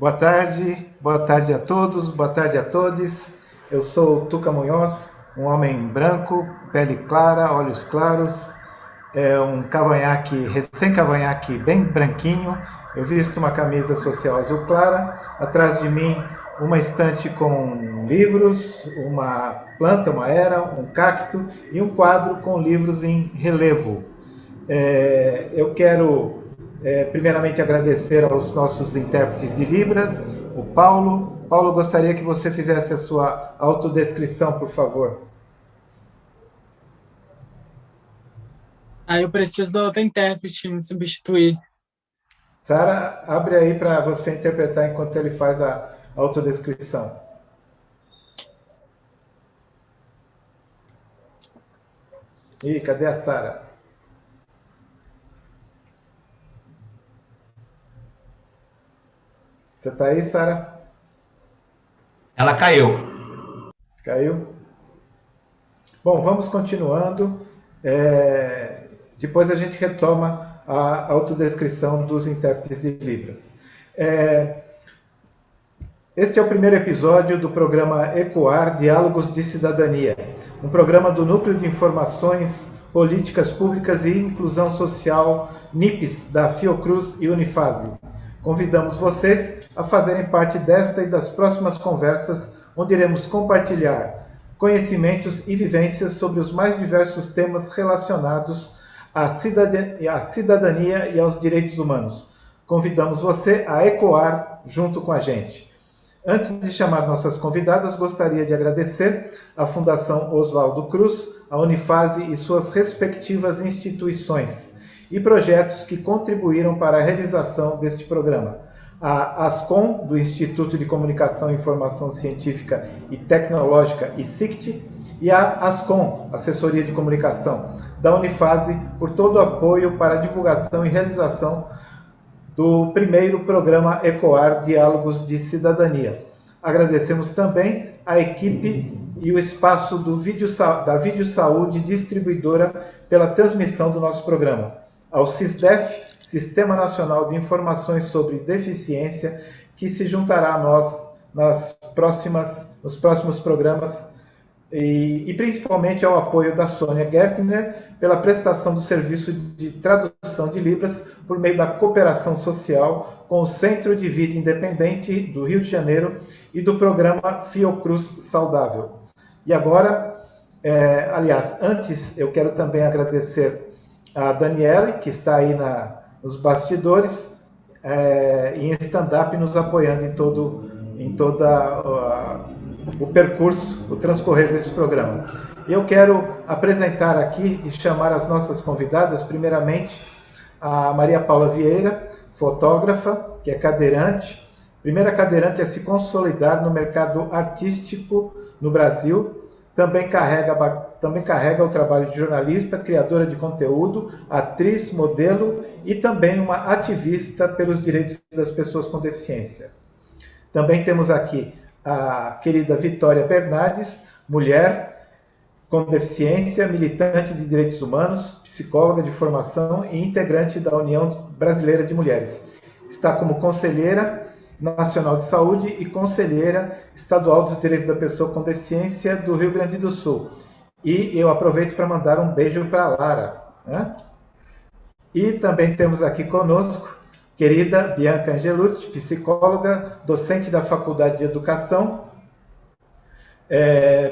boa tarde a todos, boa tarde a todos. Eu sou o Tuca Munhoz, um homem branco, pele clara, olhos claros, um cavanhaque, recém-cavanhaque bem branquinho. Eu visto uma camisa social azul clara, atrás de mim uma estante com livros, uma planta, uma era, um cacto e um quadro com livros em relevo. Eu quero primeiramente agradecer aos nossos intérpretes de Libras, o Paulo. Paulo, gostaria que você fizesse a sua autodescrição, por favor. Eu preciso da outra intérprete me substituir. Sara, abre aí para você interpretar enquanto ele faz a autodescrição. Ih, cadê a Sara? Você está aí, Sara? Ela caiu. Caiu? Bom, vamos continuando. Depois a gente retoma a autodescrição dos intérpretes de Libras. Este é o primeiro episódio do programa ECOAR, Diálogos de Cidadania, um programa do Núcleo de Informações, Políticas Públicas e Inclusão Social, NIPES, da Fiocruz e Unifase. Convidamos vocês a fazerem parte desta e das próximas conversas, onde iremos compartilhar conhecimentos e vivências sobre os mais diversos temas relacionados à cidadania e aos direitos humanos. Convidamos você a ecoar junto com a gente. Antes de chamar nossas convidadas, gostaria de agradecer à Fundação Oswaldo Cruz, à Unifase e suas respectivas instituições e projetos que contribuíram para a realização deste programa. A ASCOM, do Instituto de Comunicação e Informação Científica e Tecnológica, ICICT, e a ASCOM, Assessoria de Comunicação, da Unifase, por todo o apoio para a divulgação e realização do primeiro programa ECOAR Diálogos de Cidadania. Agradecemos também a equipe e o espaço da Vídeo Saúde Distribuidora pela transmissão do nosso programa. Ao SISDEF, Sistema Nacional de Informações sobre Deficiência, que se juntará a nós nos próximos programas, e principalmente ao apoio da Sônia Gertner pela prestação do serviço de tradução de Libras por meio da cooperação social com o Centro de Vida Independente do Rio de Janeiro e do programa Fiocruz Saudável. E agora, antes eu quero também agradecer a Daniele, que está aí nos bastidores, em stand-up, nos apoiando em toda o percurso, o transcorrer desse programa. Eu quero apresentar aqui e chamar as nossas convidadas, primeiramente a Maria Paula Vieira, fotógrafa, que é cadeirante, primeira cadeirante a se consolidar no mercado artístico no Brasil, também carrega o trabalho de jornalista, criadora de conteúdo, atriz, modelo e também uma ativista pelos direitos das pessoas com deficiência. Também temos aqui a querida Vitória Bernardes, mulher com deficiência, militante de direitos humanos, psicóloga de formação e integrante da União Brasileira de Mulheres. Está como conselheira nacional de saúde e conselheira estadual dos direitos da pessoa com deficiência do Rio Grande do Sul. E eu aproveito para mandar um beijo para a Lara, né? E também temos aqui conosco querida Bianca Angelucci, psicóloga, docente da Faculdade de Educação,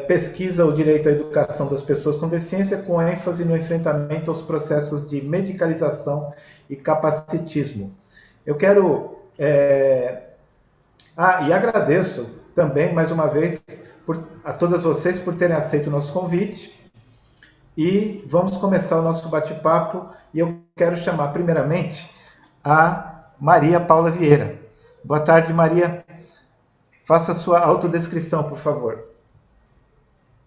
pesquisa o direito à educação das pessoas com deficiência, com ênfase no enfrentamento aos processos de medicalização e capacitismo. Eu quero... e agradeço também, mais uma vez, a todas vocês por terem aceito o nosso convite. E vamos começar o nosso bate-papo. E eu quero chamar, primeiramente, a Maria Paula Vieira. Boa tarde, Maria. Faça a sua autodescrição, por favor.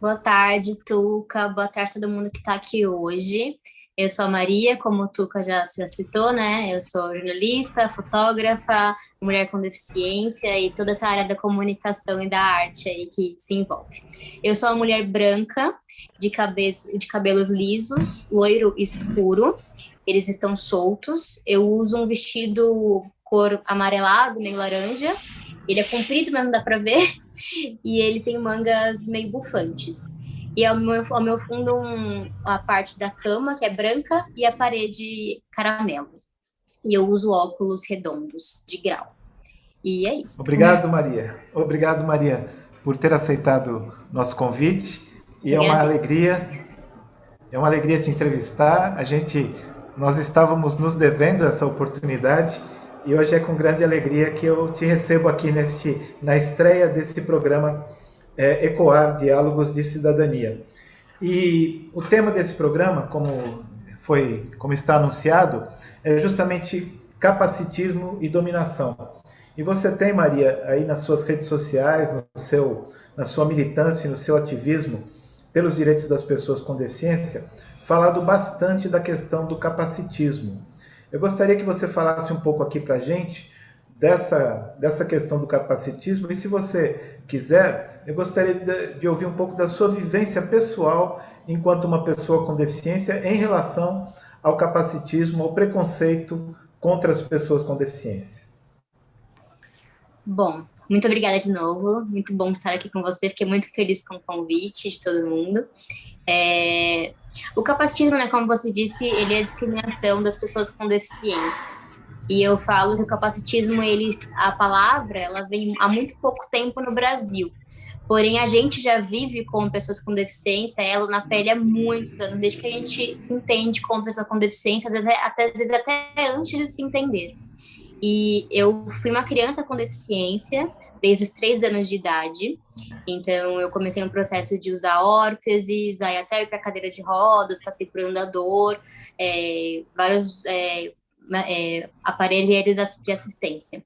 Boa tarde, Tuca. Boa tarde a todo mundo que está aqui hoje. Eu sou a Maria, como o Tuca já citou, né? Eu sou jornalista, fotógrafa, mulher com deficiência e toda essa área da comunicação e da arte aí que se envolve. Eu sou uma mulher branca, de cabelos lisos, loiro escuro. Eles estão soltos. Eu uso um vestido cor amarelado, meio laranja. Ele é comprido, mas não dá para ver. E ele tem mangas meio bufantes. E ao meu fundo, a parte da cama, que é branca, e a parede caramelo. E eu uso óculos redondos de grau. E é isso. Obrigado, Maria. Obrigado, Maria, por ter aceitado nosso convite. E é uma alegria te entrevistar. Nós estávamos nos devendo essa oportunidade e hoje é com grande alegria que eu te recebo aqui na estreia desse programa ECOAR, Diálogos de Cidadania. E o tema desse programa, como está anunciado, é justamente capacitismo e dominação. E você tem, Maria, aí nas suas redes sociais, na sua militância, no seu ativismo pelos direitos das pessoas com deficiência, falado bastante da questão do capacitismo. Eu gostaria que você falasse um pouco aqui para a gente dessa questão do capacitismo, e se você quiser, eu gostaria de ouvir um pouco da sua vivência pessoal enquanto uma pessoa com deficiência em relação ao capacitismo, ao preconceito contra as pessoas com deficiência. Bom, muito obrigada de novo, muito bom estar aqui com você, fiquei muito feliz com o convite de todo mundo. O capacitismo, né, como você disse, ele é a discriminação das pessoas com deficiência. E eu falo que o capacitismo, a palavra, ela vem há muito pouco tempo no Brasil. Porém, a gente já vive com pessoas com deficiência, ela na pele há muitos anos, desde que a gente se entende como pessoa com deficiência, às vezes até antes de se entender. E eu fui uma criança com deficiência desde os 3 anos de idade. Então, eu comecei um processo de usar órteses, aí até ir para cadeira de rodas, passei por andador, vários aparelhos de assistência.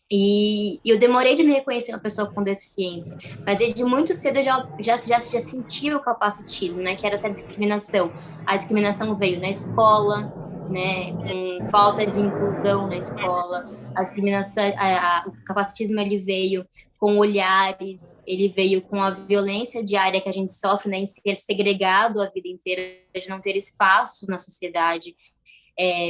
E eu demorei de me reconhecer uma pessoa com deficiência, mas desde muito cedo eu já sentia o capacitismo, né, que era essa discriminação. A discriminação veio na escola, né, com falta de inclusão na escola. A discriminação, o capacitismo, ele veio com olhares, ele veio com a violência diária que a gente sofre, né, em ser segregado a vida inteira, de não ter espaço na sociedade.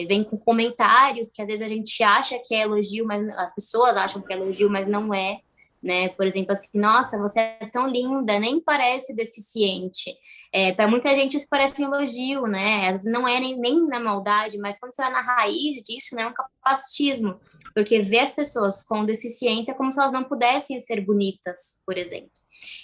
Vem com comentários que às vezes a gente acha que é elogio, mas as pessoas acham que é elogio, mas não é, né? Por exemplo, assim, nossa, você é tão linda, nem parece deficiente. Para muita gente isso parece um elogio, né? Às vezes não é nem na maldade, mas quando você vai na raiz disso, né, é um capacitismo, porque vê as pessoas com deficiência como se elas não pudessem ser bonitas, por exemplo.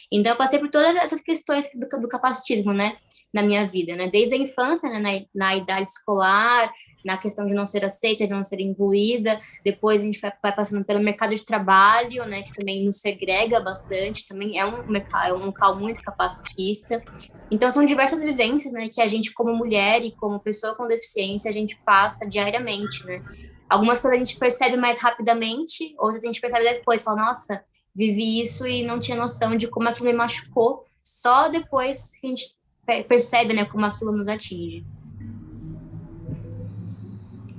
Então, eu passei por todas essas questões do capacitismo, né, na minha vida, né, desde a infância, né, na idade escolar, na questão de não ser aceita, de não ser incluída. Depois a gente vai passando pelo mercado de trabalho, né, que também nos segrega bastante, também é um local muito capacitista. Então, são diversas vivências, né, que a gente, como mulher e como pessoa com deficiência, a gente passa diariamente, né. Algumas coisas a gente percebe mais rapidamente, outras a gente percebe depois, fala, nossa, vivi isso e não tinha noção de como aquilo me machucou, só depois que a gente percebe, né, como aquilo nos atinge.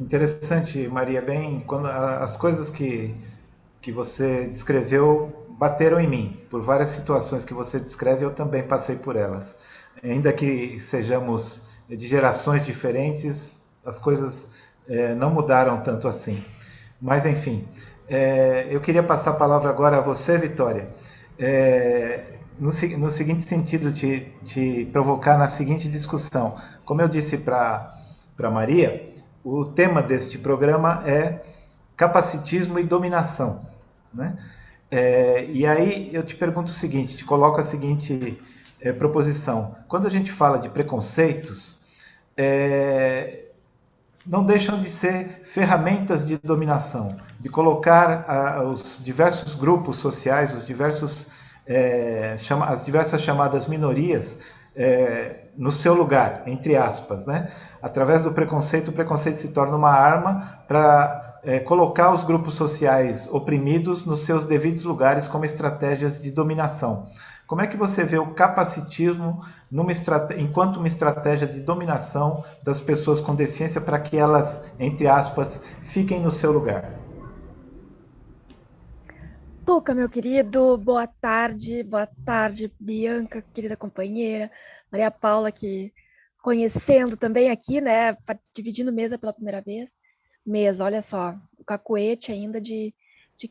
Interessante, Maria, bem, quando as coisas que você descreveu bateram em mim. Por várias situações que você descreve, eu também passei por elas. Ainda que sejamos de gerações diferentes, as coisas não mudaram tanto assim. Mas, enfim, eu queria passar a palavra agora a você, Vitória, no seguinte sentido, te provocar na seguinte discussão. Como eu disse para Maria, o tema deste programa é capacitismo e dominação, né? E aí eu te pergunto o seguinte, te coloco a seguinte proposição. Quando a gente fala de preconceitos, não deixam de ser ferramentas de dominação, de colocar os diversos grupos sociais, as diversas chamadas minorias no seu lugar, entre aspas, né? Através do preconceito, o preconceito se torna uma arma para colocar os grupos sociais oprimidos nos seus devidos lugares como estratégias de dominação. Como é que você vê o capacitismo enquanto uma estratégia de dominação das pessoas com deficiência para que elas, entre aspas, fiquem no seu lugar? Tuca, meu querido, boa tarde, Bianca, querida companheira, Maria Paula, que conhecendo também aqui, né, dividindo mesa pela primeira vez. Olha só, cacuete ainda de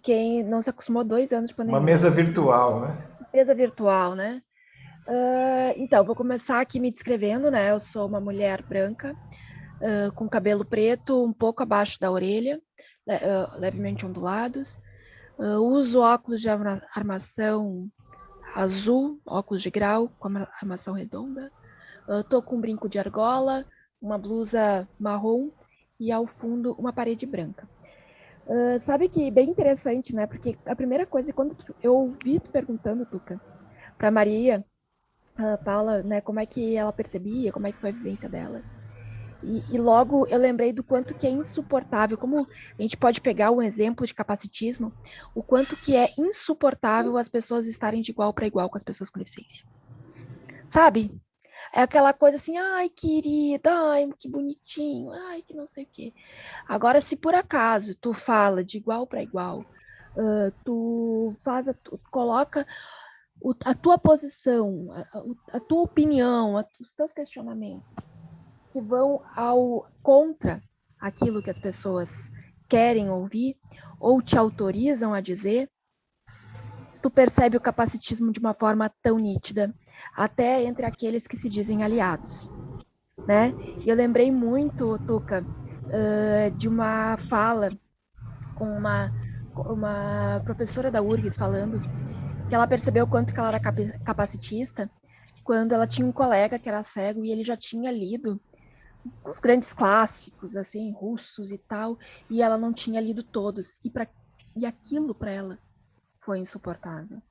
quem não se acostumou 2 anos de pandemia. Uma mesa virtual, né? Mesa virtual, né? Então, vou começar aqui me descrevendo, né? Eu sou uma mulher branca, com cabelo preto um pouco abaixo da orelha, levemente ondulados. Uso óculos de armação azul, óculos de grau com armação redonda. Tô com um brinco de argola, uma blusa marrom e ao fundo uma parede branca. Sabe que bem interessante, né? Porque a primeira coisa, quando eu ouvi tu perguntando, Tuca, para Maria, Paula, né, como é que ela percebia, como é que foi a vivência dela. E logo eu lembrei do quanto que é insuportável, como a gente pode pegar um exemplo de capacitismo, o quanto que é insuportável as pessoas estarem de igual para igual com as pessoas com deficiência. Sabe? É aquela coisa assim, ai, querida, ai, que bonitinho, ai, que não sei o quê. Agora, se por acaso tu fala de igual para igual, tu coloca a tua posição, a tua opinião, os teus questionamentos, que vão contra aquilo que as pessoas querem ouvir ou te autorizam a dizer, tu percebe o capacitismo de uma forma tão nítida, até entre aqueles que se dizem aliados, né? E eu lembrei muito, Tuca, de uma fala com uma professora da URGS falando que ela percebeu quanto que ela era capacitista quando ela tinha um colega que era cego e ele já tinha lido os grandes clássicos, assim, russos e tal, e ela não tinha lido todos. E aquilo para ela foi insuportável.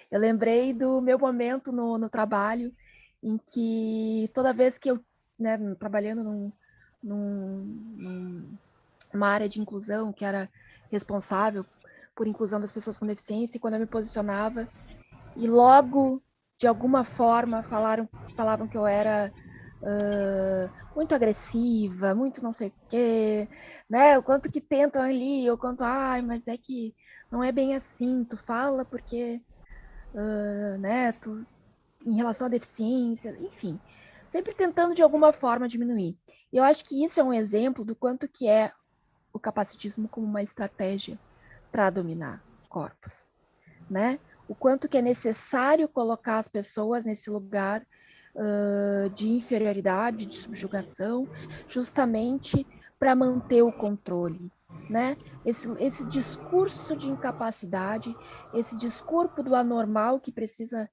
Eu lembrei do meu momento no trabalho, em que toda vez que eu, né, trabalhando numa área de inclusão, que era responsável por inclusão das pessoas com deficiência, e quando eu me posicionava, e logo, de alguma forma, falavam que eu era muito agressiva, muito não sei o quê, né? O quanto que tentam ali, o quanto, mas é que não é bem assim, tu fala porque, né, em relação à deficiência, enfim, sempre tentando de alguma forma diminuir. E eu acho que isso é um exemplo do quanto que é o capacitismo como uma estratégia para dominar corpos, né? O quanto que é necessário colocar as pessoas nesse lugar de inferioridade, de subjugação, justamente para manter o controle, né? Esse discurso de incapacidade, esse discurso do anormal que precisa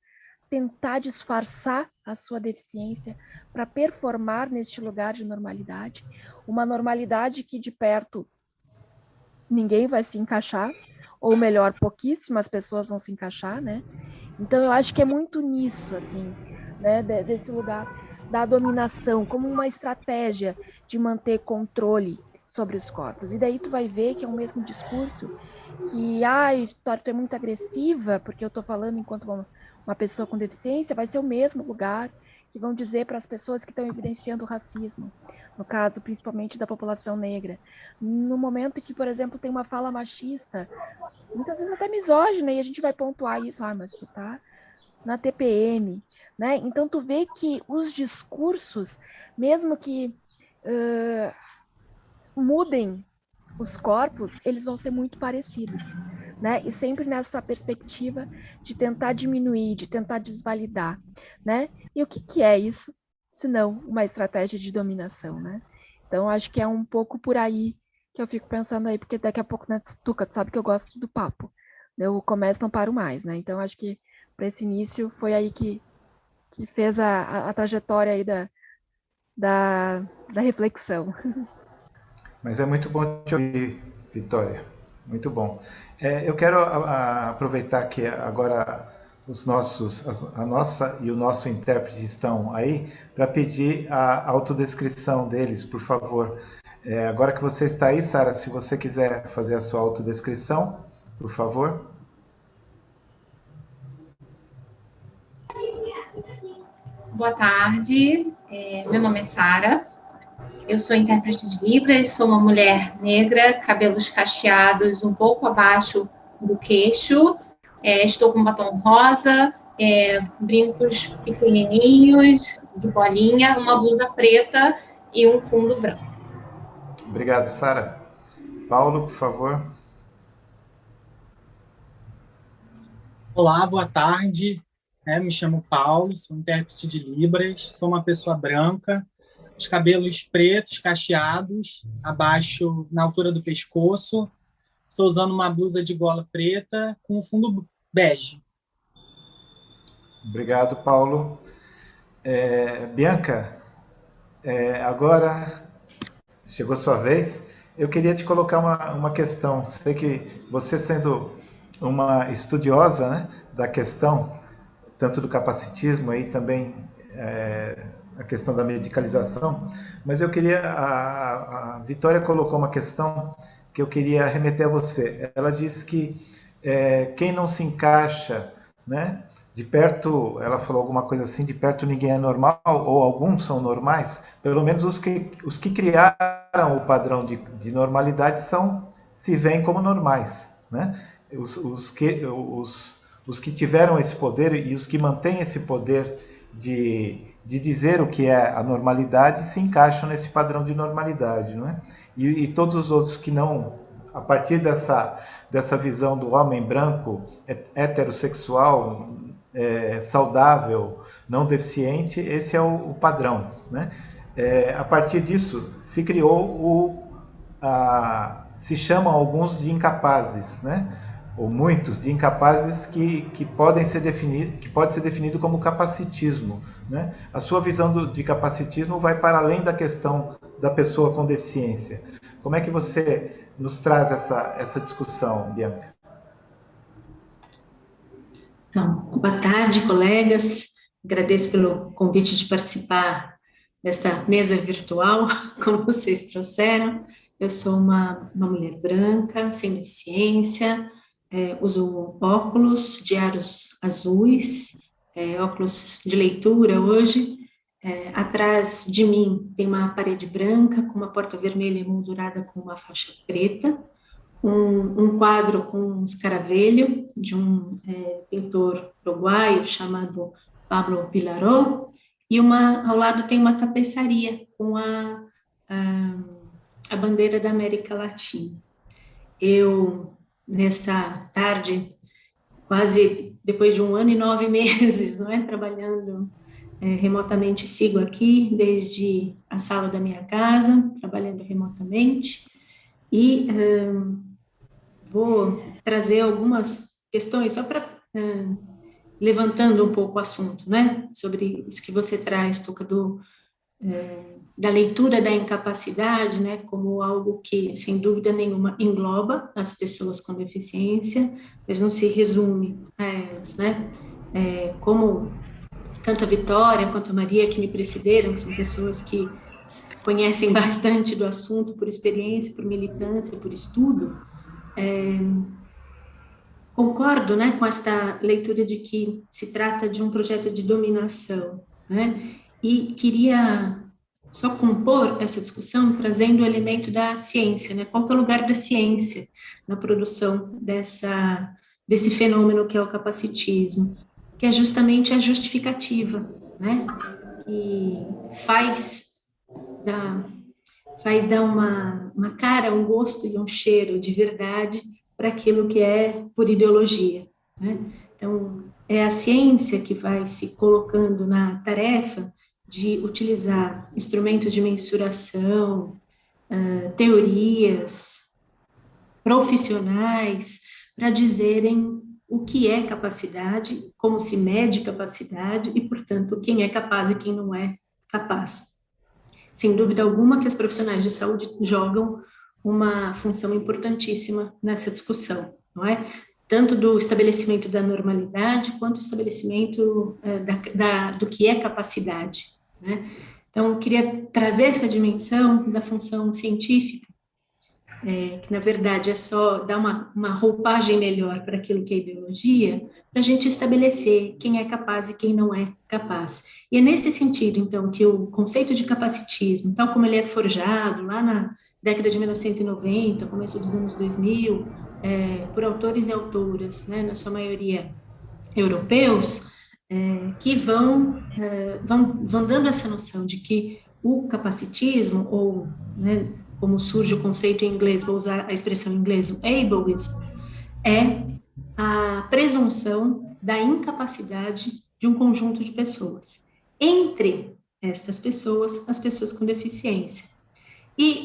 tentar disfarçar a sua deficiência para performar neste lugar de normalidade, uma normalidade que de perto ninguém vai se encaixar, ou melhor, pouquíssimas pessoas vão se encaixar, né? Então eu acho que é muito nisso, assim, né, desse lugar da dominação, como uma estratégia de manter controle sobre os corpos. E daí tu vai ver que é o mesmo discurso que, tu é muito agressiva, porque eu estou falando enquanto uma pessoa com deficiência, vai ser o mesmo lugar que vão dizer para as pessoas que estão evidenciando o racismo, no caso, principalmente da população negra. No momento que, por exemplo, tem uma fala machista, muitas vezes até misógina, e a gente vai pontuar isso, mas tu tá na TPM, né? Então tu vê que os discursos, mesmo que mudem os corpos, eles vão ser muito parecidos, né? E sempre nessa perspectiva de tentar diminuir, de tentar desvalidar, né? E o que é isso, se não uma estratégia de dominação, né? Então acho que é um pouco por aí que eu fico pensando aí, porque daqui a pouco, né, Tuca, tu sabe que eu gosto do papo. Eu começo, não paro mais, né? Então acho que para esse início foi aí que fez a trajetória aí da reflexão. Mas é muito bom te ouvir, Vitória. Muito bom. Eu quero aproveitar que agora a nossa e o nosso intérprete estão aí para pedir a autodescrição deles, por favor. Agora que você está aí, Sara, se você quiser fazer a sua autodescrição, por favor. Boa tarde, meu nome é Sara, eu sou intérprete de Libras, sou uma mulher negra, cabelos cacheados um pouco abaixo do queixo, estou com batom rosa, brincos pequenininhos, de bolinha, uma blusa preta e um fundo branco. Obrigado, Sara. Paulo, por favor. Olá, boa tarde. Me chamo Paulo, sou intérprete de Libras, sou uma pessoa branca, os cabelos pretos, cacheados, abaixo, na altura do pescoço. Estou usando uma blusa de gola preta com um fundo bege. Obrigado, Paulo. Bianca, agora chegou a sua vez. Eu queria te colocar uma questão. Sei que você, sendo uma estudiosa, né, da questão, tanto do capacitismo, aí também a questão da medicalização, mas eu queria, a Vitória colocou uma questão que eu queria remeter a você. Ela disse que quem não se encaixa, né, de perto, ela falou alguma coisa assim, de perto ninguém é normal, ou alguns são normais, pelo menos os que criaram o padrão de normalidade se veem como normais, né? Os que tiveram esse poder e os que mantêm esse poder de dizer o que é a normalidade se encaixam nesse padrão de normalidade, não é? E todos os outros que não, a partir dessa visão do homem branco, heterossexual, saudável, não deficiente, esse é o padrão, né? A partir disso se criou se chamam alguns de incapazes, né? Ou muitos de incapazes que pode ser definido como capacitismo, né? A sua visão de capacitismo vai para além da questão da pessoa com deficiência. Como é que você nos traz essa discussão, Bianca? Então, boa tarde, colegas. Agradeço pelo convite de participar desta mesa virtual, como vocês trouxeram. Eu sou uma mulher branca, sem deficiência, uso óculos de aros azuis, óculos de leitura hoje. Atrás de mim tem uma parede branca com uma porta vermelha emoldurada com uma faixa preta, um quadro com um escaravelho de um pintor uruguaio chamado Pablo Pilaró, e ao lado tem uma tapeçaria com a bandeira da América Latina. Eu, nessa tarde, quase depois de 1 ano e 9 meses, não é, trabalhando remotamente, sigo aqui desde a sala da minha casa, trabalhando remotamente, e vou trazer algumas questões só para levantando um pouco o assunto, né, sobre isso que você traz, Tuca, da leitura da incapacidade, né, como algo que, sem dúvida nenhuma, engloba as pessoas com deficiência, mas não se resume a elas, né, como tanto a Vitória quanto a Maria, que me precederam, que são pessoas que conhecem bastante do assunto por experiência, por militância, por estudo, concordo, né, com esta leitura de que se trata de um projeto de dominação, né, e queria só compor essa discussão trazendo o elemento da ciência, né, qual que é o lugar da ciência na produção desse fenômeno que é o capacitismo, que é justamente a justificativa, né, que faz dar uma cara, um gosto e um cheiro de verdade para aquilo que é por ideologia, né? Então, é a ciência que vai se colocando na tarefa de utilizar instrumentos de mensuração, teorias profissionais para dizerem o que é capacidade, como se mede capacidade e, portanto, quem é capaz e quem não é capaz. Sem dúvida alguma que os profissionais de saúde jogam uma função importantíssima nessa discussão, não é? Tanto do estabelecimento da normalidade, quanto do estabelecimento do que é capacidade, né? Então, eu queria trazer essa dimensão da função científica, que, na verdade, é só dar uma roupagem melhor para aquilo que é ideologia, para a gente estabelecer quem é capaz e quem não é capaz. E é nesse sentido, então, que o conceito de capacitismo, tal como ele é forjado lá na década de 1990, começo dos anos 2000, por autores e autoras, né, na sua maioria europeus, que vão dando essa noção de que o capacitismo, ou, né, como surge o conceito em inglês, vou usar a expressão em inglês, o ableism, é a presunção da incapacidade de um conjunto de pessoas. Entre estas pessoas, as pessoas com deficiência. E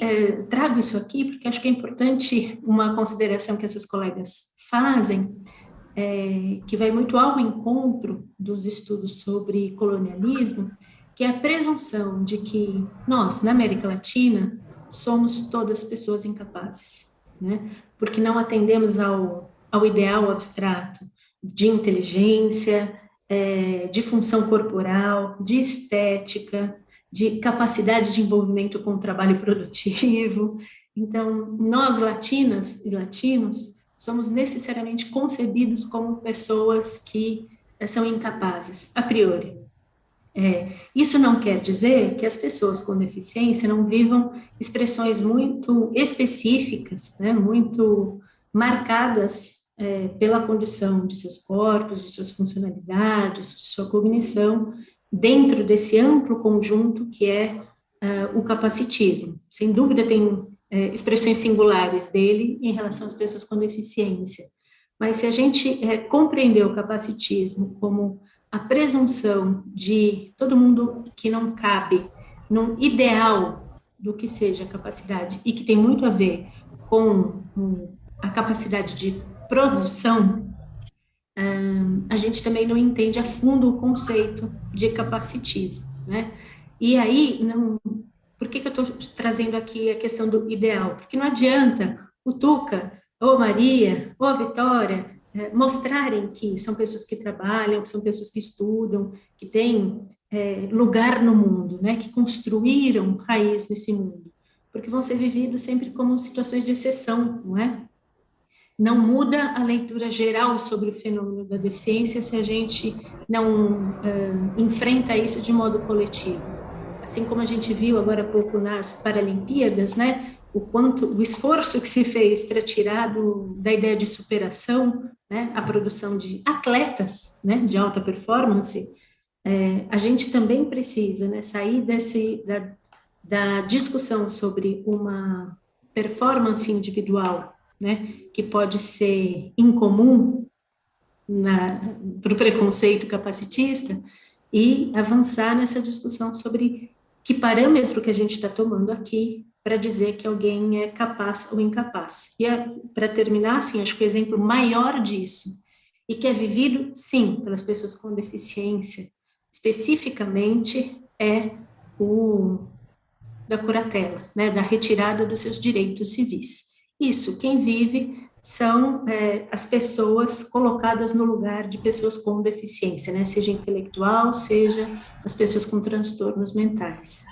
trago isso aqui porque acho que é importante uma consideração que essas colegas fazem, que vai muito ao encontro dos estudos sobre colonialismo, que é a presunção de que nós, na América Latina, somos todas pessoas incapazes, né? Porque não atendemos ao ideal abstrato de inteligência, de função corporal, de estética, de capacidade de envolvimento com o trabalho produtivo. Então, nós, latinas e latinos, somos necessariamente concebidos como pessoas que são incapazes, a priori. Isso não quer dizer que as pessoas com deficiência não vivam expressões muito específicas, né, muito marcadas pela condição de seus corpos, de suas funcionalidades, de sua cognição, dentro desse amplo conjunto que é o capacitismo. Sem dúvida tem expressões singulares dele em relação às pessoas com deficiência, mas se a gente compreender o capacitismo como a presunção de todo mundo que não cabe num ideal do que seja a capacidade e que tem muito a ver com a capacidade de produção, a gente também não entende a fundo o conceito de capacitismo, né? E aí, por que eu estou trazendo aqui a questão do ideal? Porque não adianta o Tuca, ou Maria, ou a Vitória, mostrarem que são pessoas que trabalham, que são pessoas que estudam, que têm lugar no mundo, né, que construíram raiz nesse mundo, porque vão ser vividos sempre como situações de exceção, não é? Não muda a leitura geral sobre o fenômeno da deficiência se a gente não enfrenta isso de modo coletivo. Assim como a gente viu agora há pouco nas Paralimpíadas, né, o esforço que se fez para tirar da ideia de superação, né, a produção de atletas, né, de alta performance, a gente também precisa, né, sair da discussão sobre uma performance individual, né, que pode ser incomum para o preconceito capacitista, e avançar nessa discussão sobre que parâmetro que a gente está tomando aqui para dizer que alguém é capaz ou incapaz. E para terminar, assim, acho que o exemplo maior disso, e que é vivido, sim, pelas pessoas com deficiência, especificamente, é o da curatela, né, da retirada dos seus direitos civis. Isso, quem vive são as pessoas colocadas no lugar de pessoas com deficiência, né, seja intelectual, seja as pessoas com transtornos mentais.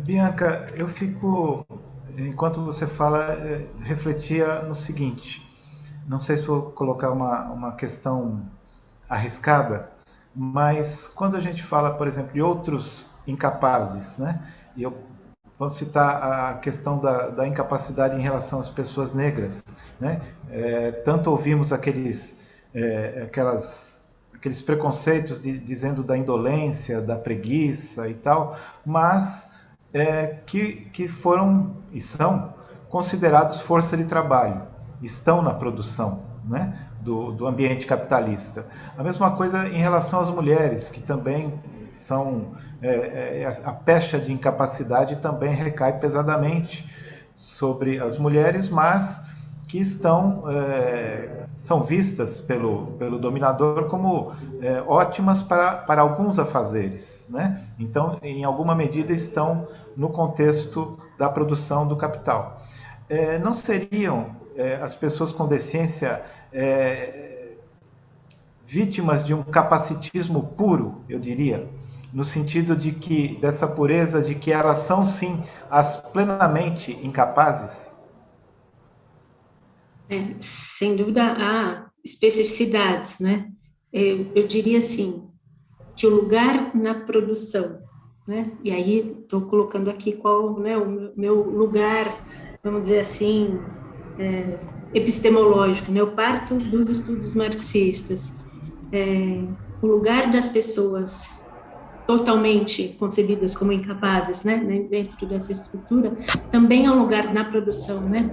Bianca, eu fico, enquanto você fala, refletia no seguinte, não sei se vou colocar uma questão arriscada, mas quando a gente fala, por exemplo, de outros incapazes, né, e eu vou citar a questão da incapacidade em relação às pessoas negras, né, tanto ouvimos aqueles preconceitos dizendo da indolência, da preguiça e tal, mas que foram e são considerados força de trabalho, estão na produção, né, do ambiente capitalista. A mesma coisa em relação às mulheres, que também são... a pecha de incapacidade também recai pesadamente sobre as mulheres, mas que são vistas pelo dominador como ótimas para alguns afazeres, né? Então, em alguma medida, estão no contexto da produção do capital. Não seriam as pessoas com deficiência vítimas de um capacitismo puro, eu diria, no sentido dessa pureza de que elas são, sim, as plenamente incapazes? Sem dúvida, há especificidades, né? Eu diria assim, que o lugar na produção, né? E aí estou colocando aqui qual, né, o meu lugar, vamos dizer assim, epistemológico, né? Eu parto dos estudos marxistas. O lugar das pessoas totalmente concebidas como incapazes, né, dentro dessa estrutura, também há um lugar na produção, né,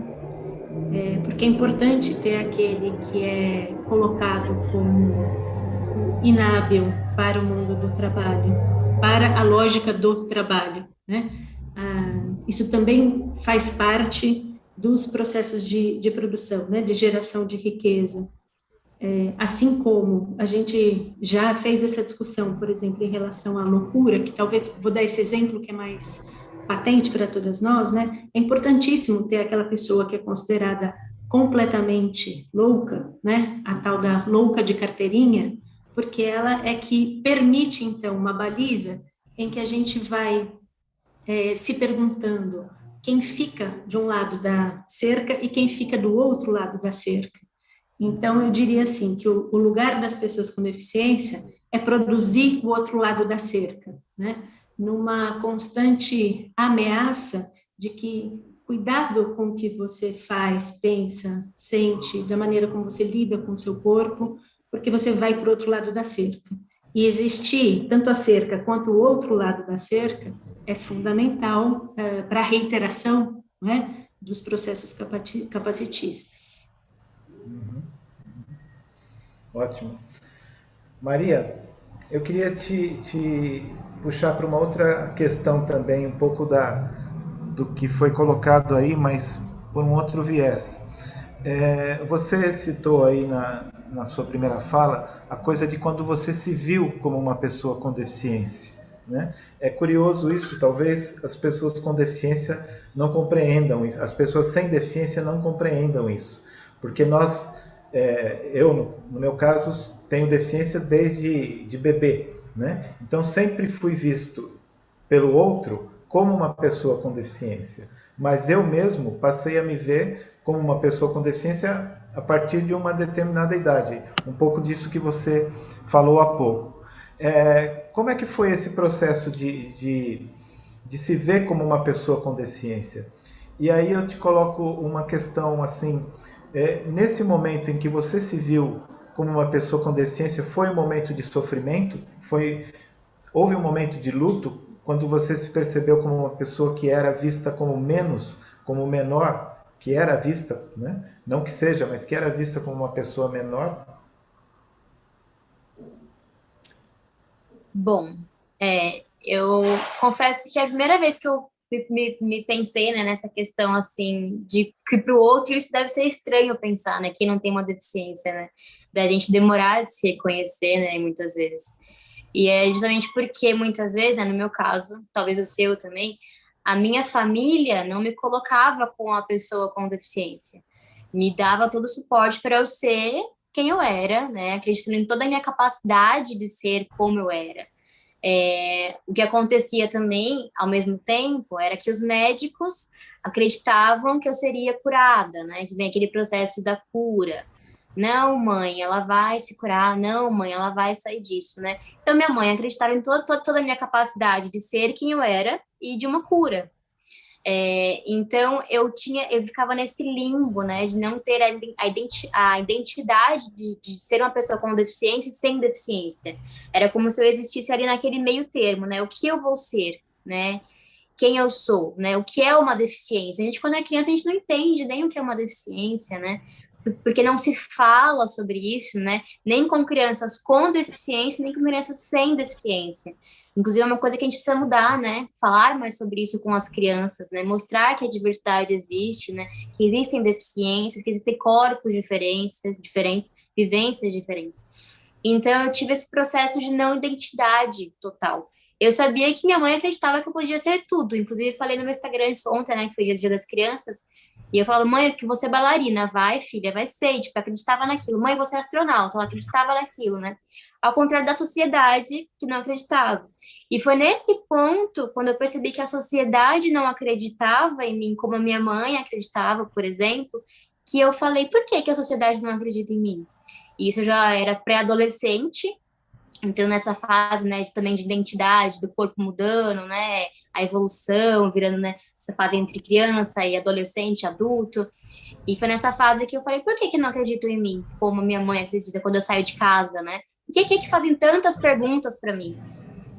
porque é importante ter aquele que é colocado como inábil para o mundo do trabalho, para a lógica do trabalho, né, isso também faz parte dos processos de produção, né, de geração de riqueza. Assim como a gente já fez essa discussão, por exemplo, em relação à loucura, que talvez, vou dar esse exemplo que é mais patente para todas nós, né? É importantíssimo ter aquela pessoa que é considerada completamente louca, né? A tal da louca de carteirinha, porque ela é que permite, então, uma baliza em que a gente vai se perguntando quem fica de um lado da cerca e quem fica do outro lado da cerca. Então, eu diria assim, que o lugar das pessoas com deficiência é produzir o outro lado da cerca, né? Numa constante ameaça de que cuidado com o que você faz, pensa, sente, da maneira como você lida com o seu corpo, porque você vai para o outro lado da cerca. E existir tanto a cerca quanto o outro lado da cerca é fundamental para a reiteração, né, dos processos capacitistas. Ótimo. Maria, eu queria te puxar para uma outra questão também, um pouco do que foi colocado aí, mas por um outro viés. Você citou aí na sua primeira fala a coisa de quando você se viu como uma pessoa com deficiência, né? É curioso isso, talvez as pessoas com deficiência não compreendam isso, as pessoas sem deficiência não compreendam isso, porque eu, no meu caso, tenho deficiência desde de bebê, né? Então sempre fui visto pelo outro como uma pessoa com deficiência, mas eu mesmo passei a me ver como uma pessoa com deficiência a partir de uma determinada idade, um pouco disso que você falou há pouco. Como é que foi esse processo de se ver como uma pessoa com deficiência? E aí eu te coloco uma questão assim, nesse momento em que você se viu como uma pessoa com deficiência, foi um momento de sofrimento? Houve um momento de luto quando você se percebeu como uma pessoa que era vista como menos, como menor, que era vista, né? Não que seja, mas que era vista como uma pessoa menor? Bom, eu confesso que é a primeira vez que eu me pensei, né, nessa questão, assim, de que para o outro isso deve ser estranho pensar, né, que não tem uma deficiência, né, da gente demorar de se reconhecer, né, muitas vezes. E é justamente porque, muitas vezes, né, no meu caso, talvez o seu também, a minha família não me colocava com a pessoa com deficiência. Me dava todo o suporte para eu ser quem eu era, né, acreditando em toda a minha capacidade de ser como eu era. O que acontecia também, ao mesmo tempo, era que os médicos acreditavam que eu seria curada, né? Que vem aquele processo da cura. Não, mãe, ela vai se curar. Não, mãe, ela vai sair disso, né? Então, minha mãe acreditava em toda a minha capacidade de ser quem eu era e de uma cura. Então, eu ficava nesse limbo, né, de não ter a identidade de ser uma pessoa com deficiência e sem deficiência. Era como se eu existisse ali naquele meio termo, né, o que eu vou ser, né, quem eu sou, né, o que é uma deficiência. A gente, quando é criança, a gente não entende nem o que é uma deficiência, né, porque não se fala sobre isso, né, nem com crianças com deficiência, nem com crianças sem deficiência. Inclusive, é uma coisa que a gente precisa mudar, né? Falar mais sobre isso com as crianças, né? Mostrar que a diversidade existe, né? Que existem deficiências, que existem corpos diferentes, vivências diferentes. Então, eu tive esse processo de não identidade total. Eu sabia que minha mãe acreditava que eu podia ser tudo. Inclusive, falei no meu Instagram isso ontem, né? Que foi Dia das Crianças. E eu falava, mãe, que você é bailarina. Vai, filha, vai ser. Tipo, eu acreditava naquilo. Mãe, você é astronauta. Ela acreditava naquilo, né? Ao contrário da sociedade, que não acreditava. E foi nesse ponto, quando eu percebi que a sociedade não acreditava em mim, como a minha mãe acreditava, por exemplo, que eu falei, por que a sociedade não acredita em mim? E isso já era pré-adolescente, entrando nessa fase, né, também de identidade, do corpo mudando, né, a evolução, virando, né, essa fase entre criança e adolescente, adulto. E foi nessa fase que eu falei, por que não acreditam em mim, como minha mãe acredita quando eu saio de casa, né? Por que fazem tantas perguntas para mim?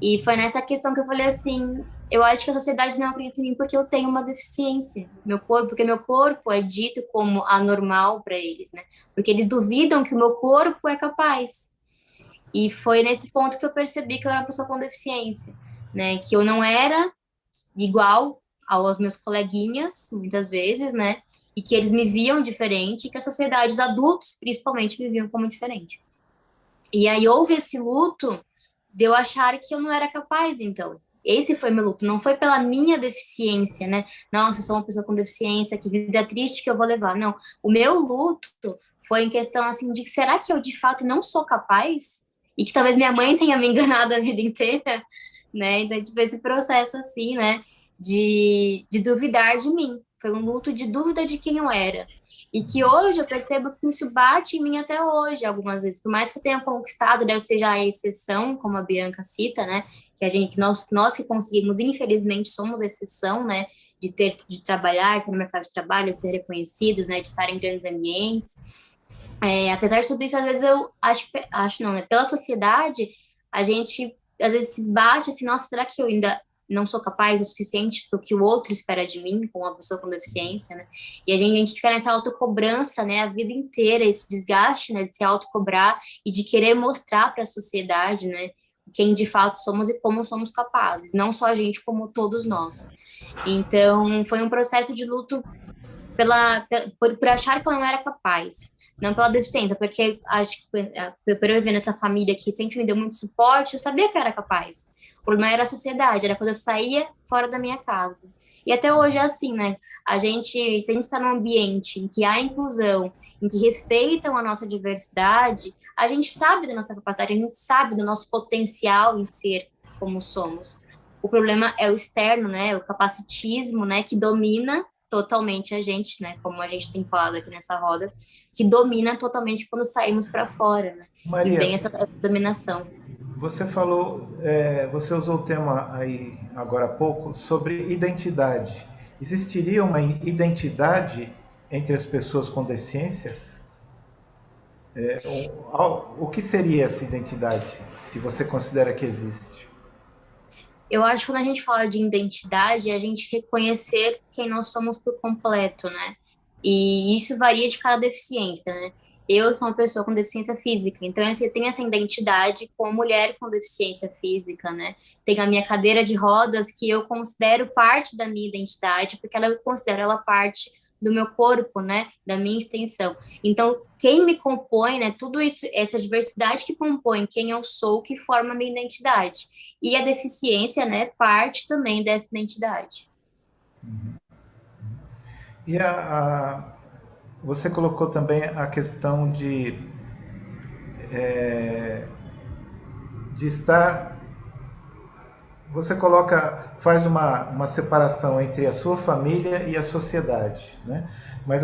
E foi nessa questão que eu falei assim, eu acho que a sociedade não acredita em mim porque eu tenho uma deficiência, porque meu corpo é dito como anormal para eles, né? Porque eles duvidam que o meu corpo é capaz. E foi nesse ponto que eu percebi que eu era uma pessoa com deficiência, né? Que eu não era igual aos meus coleguinhas, muitas vezes, né? E que eles me viam diferente, e que a sociedade, os adultos, principalmente, me viam como diferente. E aí houve esse luto de eu achar que eu não era capaz, então. Esse foi meu luto, não foi pela minha deficiência, né? Nossa, eu sou uma pessoa com deficiência, que vida triste que eu vou levar. Não, o meu luto foi em questão, assim, de será que eu, de fato, não sou capaz? E que talvez minha mãe tenha me enganado a vida inteira, né? Então, tipo, esse processo, assim, né? De duvidar de mim. Foi um luto de dúvida de quem eu era. E que hoje eu percebo que isso bate em mim até hoje, algumas vezes. Por mais que eu tenha conquistado, né, eu seja a exceção, como a Bianca cita, né? Que a gente, nós que conseguimos, infelizmente, somos exceção, né? De trabalhar, de estar no mercado de trabalho, de ser reconhecidos, né? De estar em grandes ambientes. Apesar de tudo isso, às vezes eu acho não, né? Pela sociedade, a gente às vezes se bate assim, nossa, será que eu ainda não sou capaz o suficiente para o que o outro espera de mim, como uma pessoa com deficiência, né? E a gente fica nessa autocobrança, né, a vida inteira, esse desgaste, né, de se autocobrar e de querer mostrar para a sociedade, né, quem de fato somos e como somos capazes, não só a gente, como todos nós. Então, foi um processo de luto por achar que eu não era capaz, não pela deficiência, porque acho que por eu viver nessa família que sempre me deu muito suporte, eu sabia que eu era capaz. O problema era a sociedade, era quando eu saía fora da minha casa. E até hoje é assim, né? Se a gente está num ambiente em que há inclusão, em que respeitam a nossa diversidade, a gente sabe da nossa capacidade, a gente sabe do nosso potencial em ser como somos. O problema é o externo, né? O capacitismo, né? Que domina totalmente a gente, né? Como a gente tem falado aqui nessa roda, que domina totalmente quando saímos para fora, né? Maria, e vem essa dominação. Você falou, você usou o tema aí agora há pouco sobre identidade. Existiria uma identidade entre as pessoas com deficiência? O que seria essa identidade, se você considera que existe? Eu acho que quando a gente fala de identidade, é a gente reconhecer quem nós somos por completo, né? E isso varia de cada deficiência, né? Eu sou uma pessoa com deficiência física, então eu tenho essa identidade como mulher com deficiência física, né? Tenho a minha cadeira de rodas que eu considero parte da minha identidade, porque eu considero ela parte do meu corpo, né? Da minha extensão. Então, quem me compõe, né? Tudo isso, essa diversidade que compõe quem eu sou, que forma a minha identidade. E a deficiência, né? Parte também dessa identidade. E você colocou também a questão de estar. Você faz uma separação entre a sua família e a sociedade, né? Mas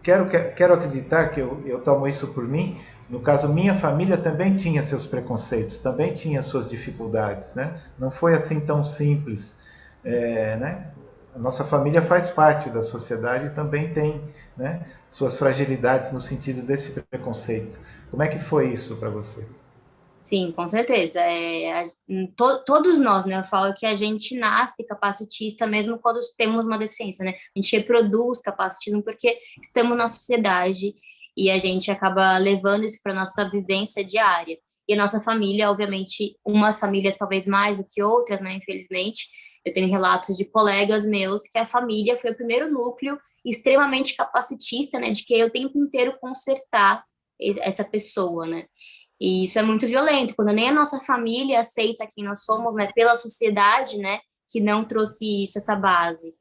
quero acreditar que eu tomo isso por mim. No caso, minha família também tinha seus preconceitos, também tinha suas dificuldades, né? Não foi assim tão simples, né? A nossa família faz parte da sociedade e também tem, né, suas fragilidades no sentido desse preconceito. Como é que foi isso para você? Sim, com certeza. Todos nós, né? Eu falo que a gente nasce capacitista mesmo quando temos uma deficiência, né? A gente reproduz capacitismo porque estamos na sociedade e a gente acaba levando isso para nossa vivência diária. E a nossa família, obviamente, umas famílias talvez mais do que outras, né? Infelizmente, eu tenho relatos de colegas meus que a família foi o primeiro núcleo extremamente capacitista, né? De que o tempo inteiro consertar essa pessoa, né? E isso é muito violento, quando nem a nossa família aceita quem nós somos, né, pela sociedade, né, que não trouxe isso, essa base.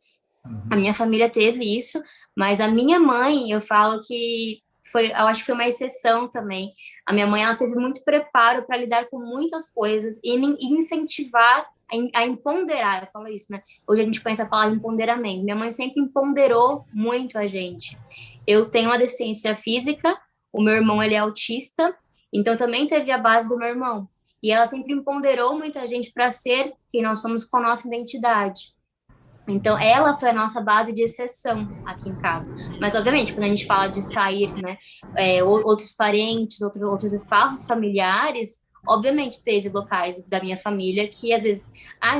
A minha família teve isso, mas a minha mãe, eu falo que eu acho que foi uma exceção também. A minha mãe, ela teve muito preparo para lidar com muitas coisas e incentivar a empoderar, eu falo isso, né? Hoje a gente conhece a palavra empoderamento. Minha mãe sempre empoderou muito a gente. Eu tenho uma deficiência física, o meu irmão, ele é autista, então também teve a base do meu irmão. E ela sempre empoderou muito a gente para ser quem nós somos com a nossa identidade. Então, ela foi a nossa base de exceção aqui em casa. Mas, obviamente, quando a gente fala de sair, né, outros parentes, outros espaços familiares, Obviamente, teve locais da minha família que, às vezes,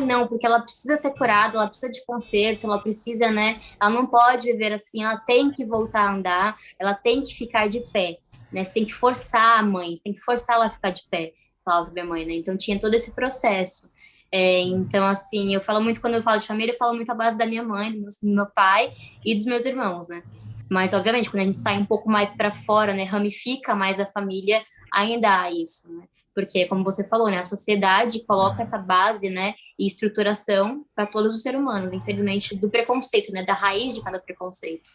não, porque ela precisa ser curada, ela precisa de conserto, ela precisa, né? Ela não pode viver assim, ela tem que voltar a andar, ela tem que ficar de pé, né? Você tem que forçar a mãe, você tem que forçar ela a ficar de pé, falava pra minha mãe, né? Então, tinha todo esse processo. Então, assim, eu falo muito, quando eu falo de família, eu falo muito à base da minha mãe, do meu pai e dos meus irmãos, né? Mas, obviamente, quando a gente sai um pouco mais para fora, né, ramifica mais a família, ainda há isso, né? Porque, como você falou, né, a sociedade coloca essa base, né, e estruturação para todos os seres humanos, infelizmente, do preconceito, né, da raiz de cada preconceito.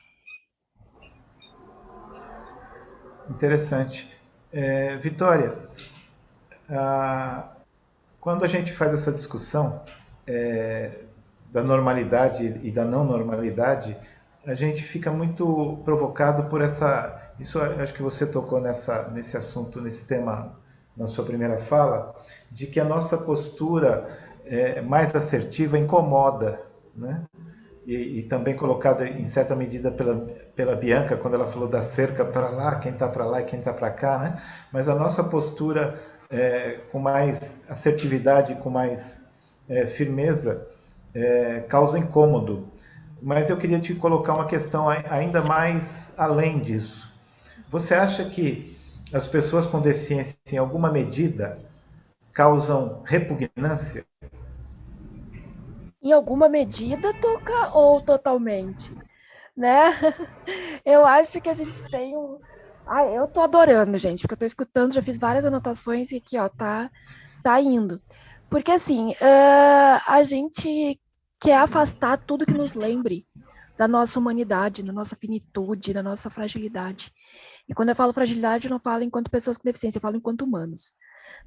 Interessante. Vitória, quando a gente faz essa discussão da normalidade e da não normalidade, a gente fica muito provocado por essa... Isso acho que você tocou nesse assunto, nesse tema, na sua primeira fala, de que a nossa postura mais assertiva incomoda, né? E também colocado em certa medida pela Bianca, quando ela falou da cerca para lá, quem está para lá e quem está para cá, né? Mas a nossa postura com mais assertividade, com mais firmeza, causa incômodo. Mas eu queria te colocar uma questão ainda mais além disso. Você acha que as pessoas com deficiência, em alguma medida, causam repugnância? Em alguma medida, Tuca, ou totalmente? Né? Eu acho que a gente tem um... eu tô adorando, gente, porque eu tô escutando, já fiz várias anotações e aqui, ó, tá indo. Porque, assim, a gente quer afastar tudo que nos lembre da nossa humanidade, da nossa finitude, da nossa fragilidade. E quando eu falo fragilidade, eu não falo enquanto pessoas com deficiência, eu falo enquanto humanos,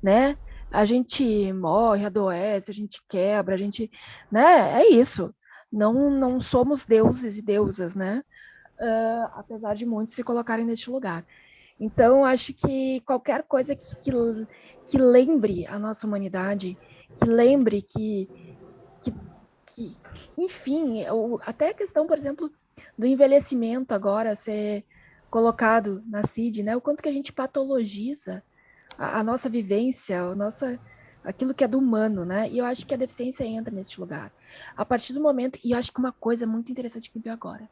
né? A gente morre, adoece, a gente quebra, a gente, né? É isso. Não somos deuses e deusas, né? Apesar de muitos se colocarem neste lugar. Então, acho que qualquer coisa que lembre a nossa humanidade, que lembre que enfim, até a questão, por exemplo, do envelhecimento agora ser colocado na CID, né? O quanto que a gente patologiza a nossa vivência, aquilo que é do humano, né? E eu acho que a deficiência entra nesse lugar. A partir do momento, e eu acho que uma coisa muito interessante que me veio agora,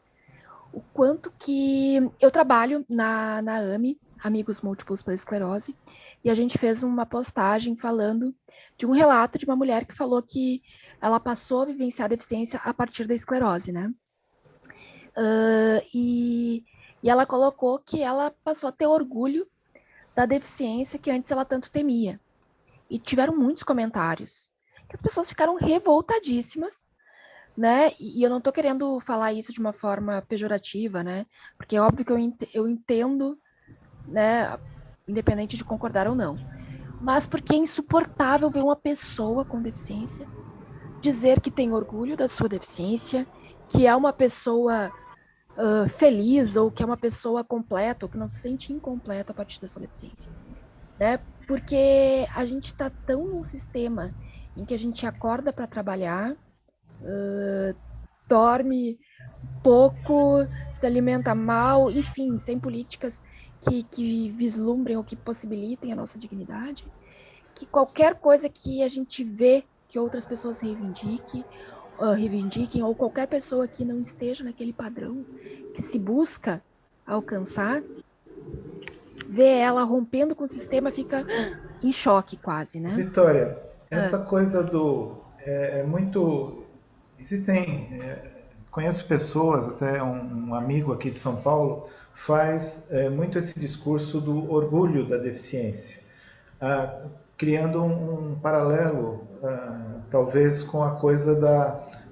o quanto que eu trabalho na AME, Amigos Múltiplos pela Esclerose, e a gente fez uma postagem falando de um relato de uma mulher que falou que ela passou a vivenciar a deficiência a partir da esclerose, né? E ela colocou que ela passou a ter orgulho da deficiência que antes ela tanto temia. E tiveram muitos comentários, que as pessoas ficaram revoltadíssimas, né? E eu não estou querendo falar isso de uma forma pejorativa, né? Porque é óbvio que eu entendo, né? Independente de concordar ou não. Mas porque é insuportável ver uma pessoa com deficiência dizer que tem orgulho da sua deficiência, que é uma pessoa feliz ou que é uma pessoa completa ou que não se sente incompleta a partir da sua deficiência, né? Porque a gente está tão num sistema em que a gente acorda para trabalhar, dorme pouco, se alimenta mal, enfim, sem políticas que vislumbrem ou que possibilitem a nossa dignidade, que qualquer coisa que a gente vê que outras pessoas reivindiquem, ou qualquer pessoa que não esteja naquele padrão que se busca alcançar, vê ela rompendo com o sistema, fica em choque quase, né? Vitória, essa coisa muito... Conheço pessoas, até um amigo aqui de São Paulo faz muito esse discurso do orgulho da deficiência, criando um paralelo, talvez, com a coisa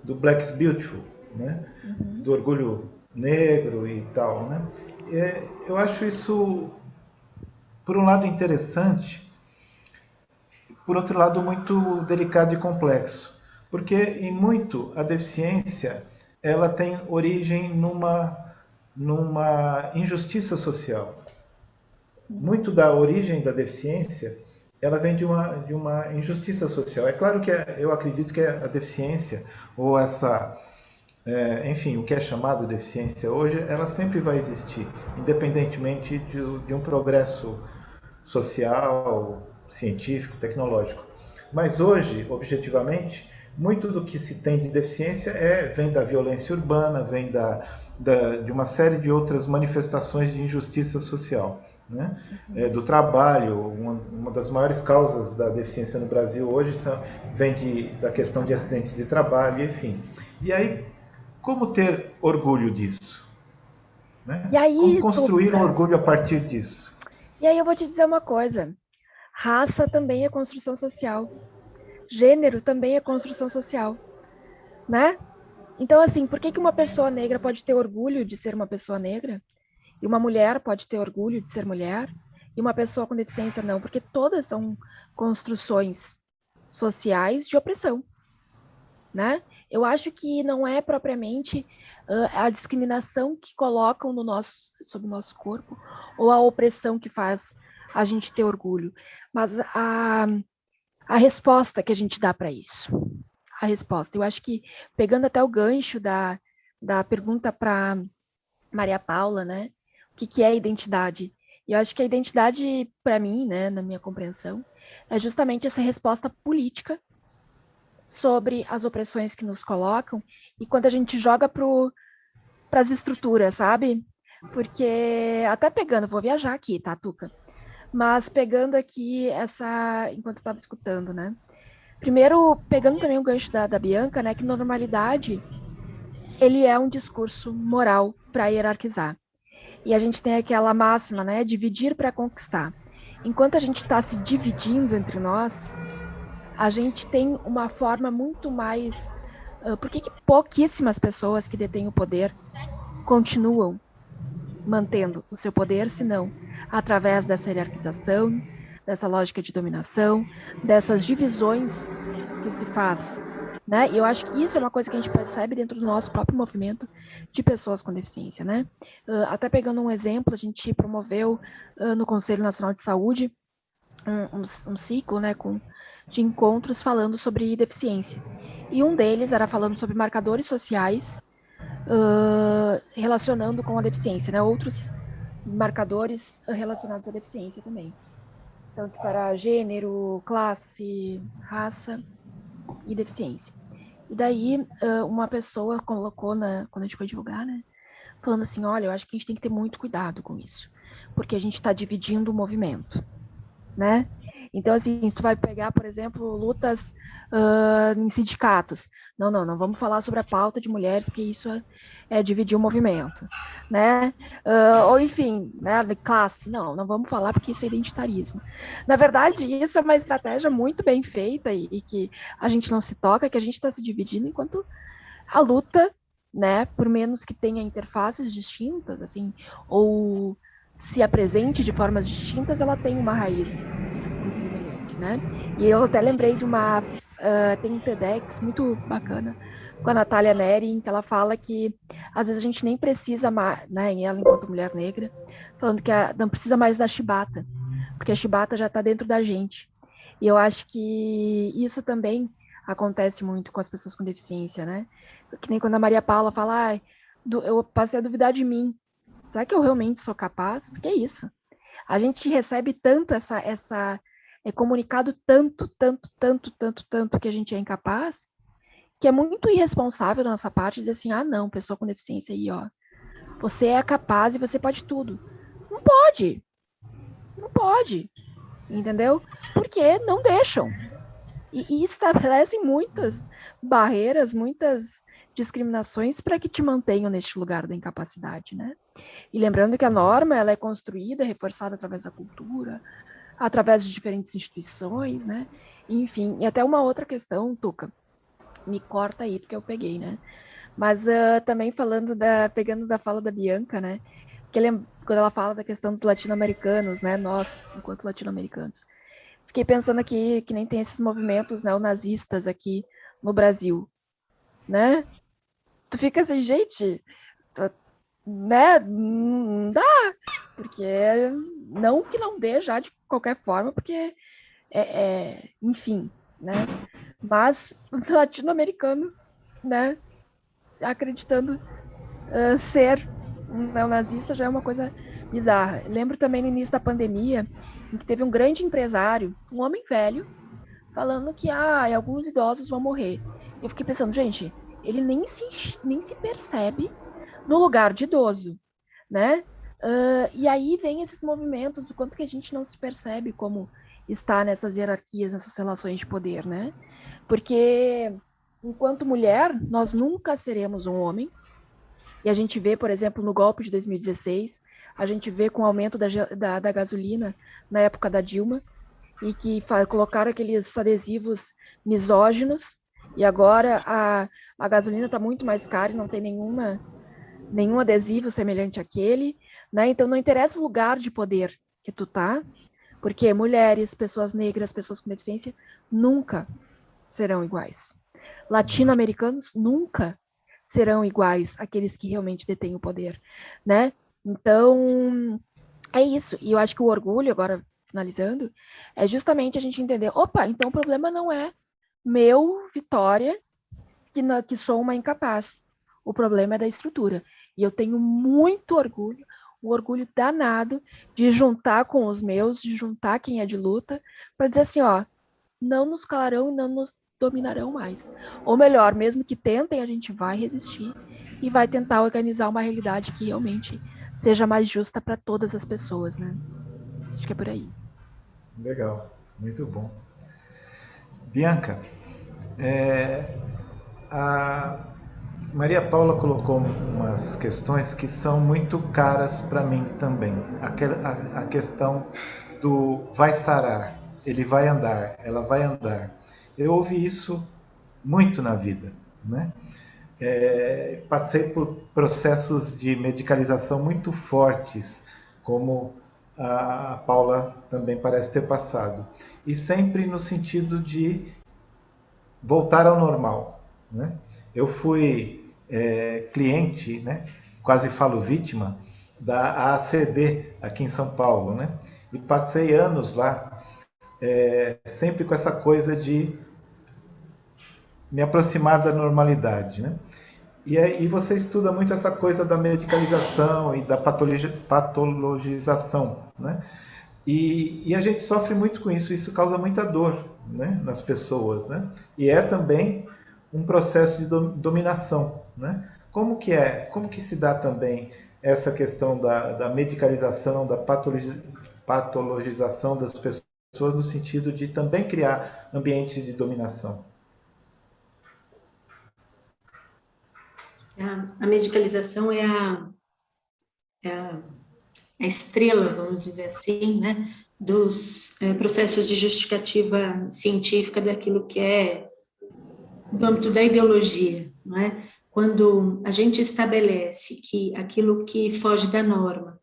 do Black's Beautiful, né? Uhum. Do orgulho negro e tal, né? Eu acho isso, por um lado, interessante, por outro lado, muito delicado e complexo, porque, em muito, a deficiência ela tem origem numa injustiça social. Muito da origem da deficiência ela vem de uma injustiça social. É claro que eu acredito que a deficiência, ou enfim, o que é chamado deficiência hoje, ela sempre vai existir, independentemente de um progresso social, científico, tecnológico. Mas hoje, objetivamente, muito do que se tem de deficiência vem da violência urbana, vem de uma série de outras manifestações de injustiça social, né? Do trabalho. Uma das maiores causas da deficiência no Brasil hoje vem da questão de acidentes de trabalho, enfim. E aí, como ter orgulho disso? Né? E aí, como construir um orgulho a partir disso? E aí eu vou te dizer uma coisa. Raça também é construção social. Gênero também é construção social, né? Então, assim, por que uma pessoa negra pode ter orgulho de ser uma pessoa negra? E uma mulher pode ter orgulho de ser mulher? E uma pessoa com deficiência não? Porque todas são construções sociais de opressão, né? Eu acho que não é propriamente a discriminação que colocam sobre o nosso corpo ou a opressão que faz a gente ter orgulho, mas a resposta que a gente dá para isso. A resposta. Eu acho que, pegando até o gancho da pergunta para Maria Paula, né? O que é identidade? Eu acho que a identidade, para mim, né, na minha compreensão, é justamente essa resposta política sobre as opressões que nos colocam e quando a gente joga para as estruturas, sabe? Porque, até pegando, vou viajar aqui, tá, Tuca? Mas pegando aqui enquanto eu estava escutando, né? Primeiro, pegando também o gancho da Bianca, né? Que normalidade, ele é um discurso moral para hierarquizar. E a gente tem aquela máxima, né? Dividir para conquistar. Enquanto a gente está se dividindo entre nós, a gente tem uma forma muito mais... Por que pouquíssimas pessoas que detêm o poder continuam mantendo o seu poder, se não através dessa hierarquização, dessa lógica de dominação, dessas divisões que se faz, né? E eu acho que isso é uma coisa que a gente percebe dentro do nosso próprio movimento de pessoas com deficiência, né? Até pegando um exemplo, a gente promoveu no Conselho Nacional de Saúde um ciclo, né, de encontros falando sobre deficiência. E um deles era falando sobre marcadores sociais relacionando com a deficiência, né? Outros marcadores relacionados à deficiência também. Então, para gênero, classe, raça e deficiência. E daí, uma pessoa colocou, quando a gente foi divulgar, né? Falando assim, olha, eu acho que a gente tem que ter muito cuidado com isso, porque a gente está dividindo o movimento, né? Então, assim, se tu vai pegar, por exemplo, lutas em sindicatos, não vamos falar sobre a pauta de mulheres, porque isso é dividir o movimento, né? Ou, enfim, né, classe, não vamos falar porque isso é identitarismo. Na verdade, isso é uma estratégia muito bem feita e que a gente não se toca, que a gente está se dividindo enquanto a luta, né, por menos que tenha interfaces distintas, assim, ou se apresente de formas distintas, ela tem uma raiz muito semelhante, né? E eu até lembrei de tem um TEDx muito bacana com a Natália Neri, em que ela fala que às vezes a gente nem precisa mais, né, ela enquanto mulher negra, falando que não precisa mais da chibata, porque a chibata já está dentro da gente. E eu acho que isso também acontece muito com as pessoas com deficiência, né? Que nem quando a Maria Paula fala, eu passei a duvidar de mim. Será que eu realmente sou capaz? Porque é isso. A gente recebe tanto é comunicado tanto que a gente é incapaz, que é muito irresponsável da nossa parte dizer assim, não, pessoa com deficiência aí, ó, você é capaz e você pode tudo. Não pode, entendeu? Porque não deixam. E estabelecem muitas barreiras, muitas discriminações para que te mantenham neste lugar da incapacidade, né? E lembrando que a norma, ela é construída, reforçada através da cultura, através de diferentes instituições, né? Enfim, e até uma outra questão, Tuca, me corta aí, porque eu peguei, né? Mas também pegando da fala da Bianca, né? Quando ela fala da questão dos latino-americanos, né? Nós, enquanto latino-americanos. Fiquei pensando aqui que nem tem esses movimentos neonazistas aqui no Brasil, né? Tu fica assim, gente, né? Não dá, porque não que não dê já de qualquer forma, porque enfim, né? Mas latino-americano, né? Acreditando ser um neonazista já é uma coisa bizarra. Lembro também no início da pandemia, em que teve um grande empresário, um homem velho, falando que alguns idosos vão morrer. Eu fiquei pensando, gente, ele nem se percebe no lugar de idoso, né? E aí vem esses movimentos do quanto que a gente não se percebe como está nessas hierarquias, nessas relações de poder, né? Porque enquanto mulher, nós nunca seremos um homem. E a gente vê, por exemplo, no golpe de 2016, a gente vê com o aumento da gasolina na época da Dilma, e que colocaram aqueles adesivos misóginos, e agora a gasolina está muito mais cara e não tem nenhum adesivo semelhante àquele, né? Então não interessa o lugar de poder que tu tá, porque mulheres, pessoas negras, pessoas com deficiência nunca serão iguais. Latino-americanos nunca serão iguais àqueles que realmente detêm o poder, né? Então, é isso. E eu acho que o orgulho, agora finalizando, é justamente a gente entender, opa, então o problema não é meu, Vitória, que sou uma incapaz. O problema é da estrutura. E eu tenho muito orgulho, um orgulho danado de juntar com os meus, de juntar quem é de luta, para dizer assim, ó, não nos calarão e não nos dominarão mais. Ou melhor, mesmo que tentem, a gente vai resistir e vai tentar organizar uma realidade que realmente seja mais justa para todas as pessoas, né? Acho que é por aí. Legal, muito bom. Bianca, a Maria Paula colocou umas questões que são muito caras para mim também. A questão do vai sarar, ele vai andar, ela vai andar. Eu ouvi isso muito na vida, né? Passei por processos de medicalização muito fortes, como a Paula também parece ter passado. E sempre no sentido de voltar ao normal, né? Eu fui cliente, né? Quase falo vítima, da AACD aqui em São Paulo, né? E passei anos lá, sempre com essa coisa de me aproximar da normalidade, né? E você estuda muito essa coisa da medicalização e da patologização, né? E a gente sofre muito com isso causa muita dor, né, nas pessoas, né? E é também um processo de dominação, né? Como que se dá também essa questão da medicalização, da patologização das pessoas no sentido de também criar ambientes de dominação? A medicalização é a estrela, vamos dizer assim, né, dos processos de justificativa científica daquilo que é no âmbito da ideologia, não é? Quando a gente estabelece que aquilo que foge da norma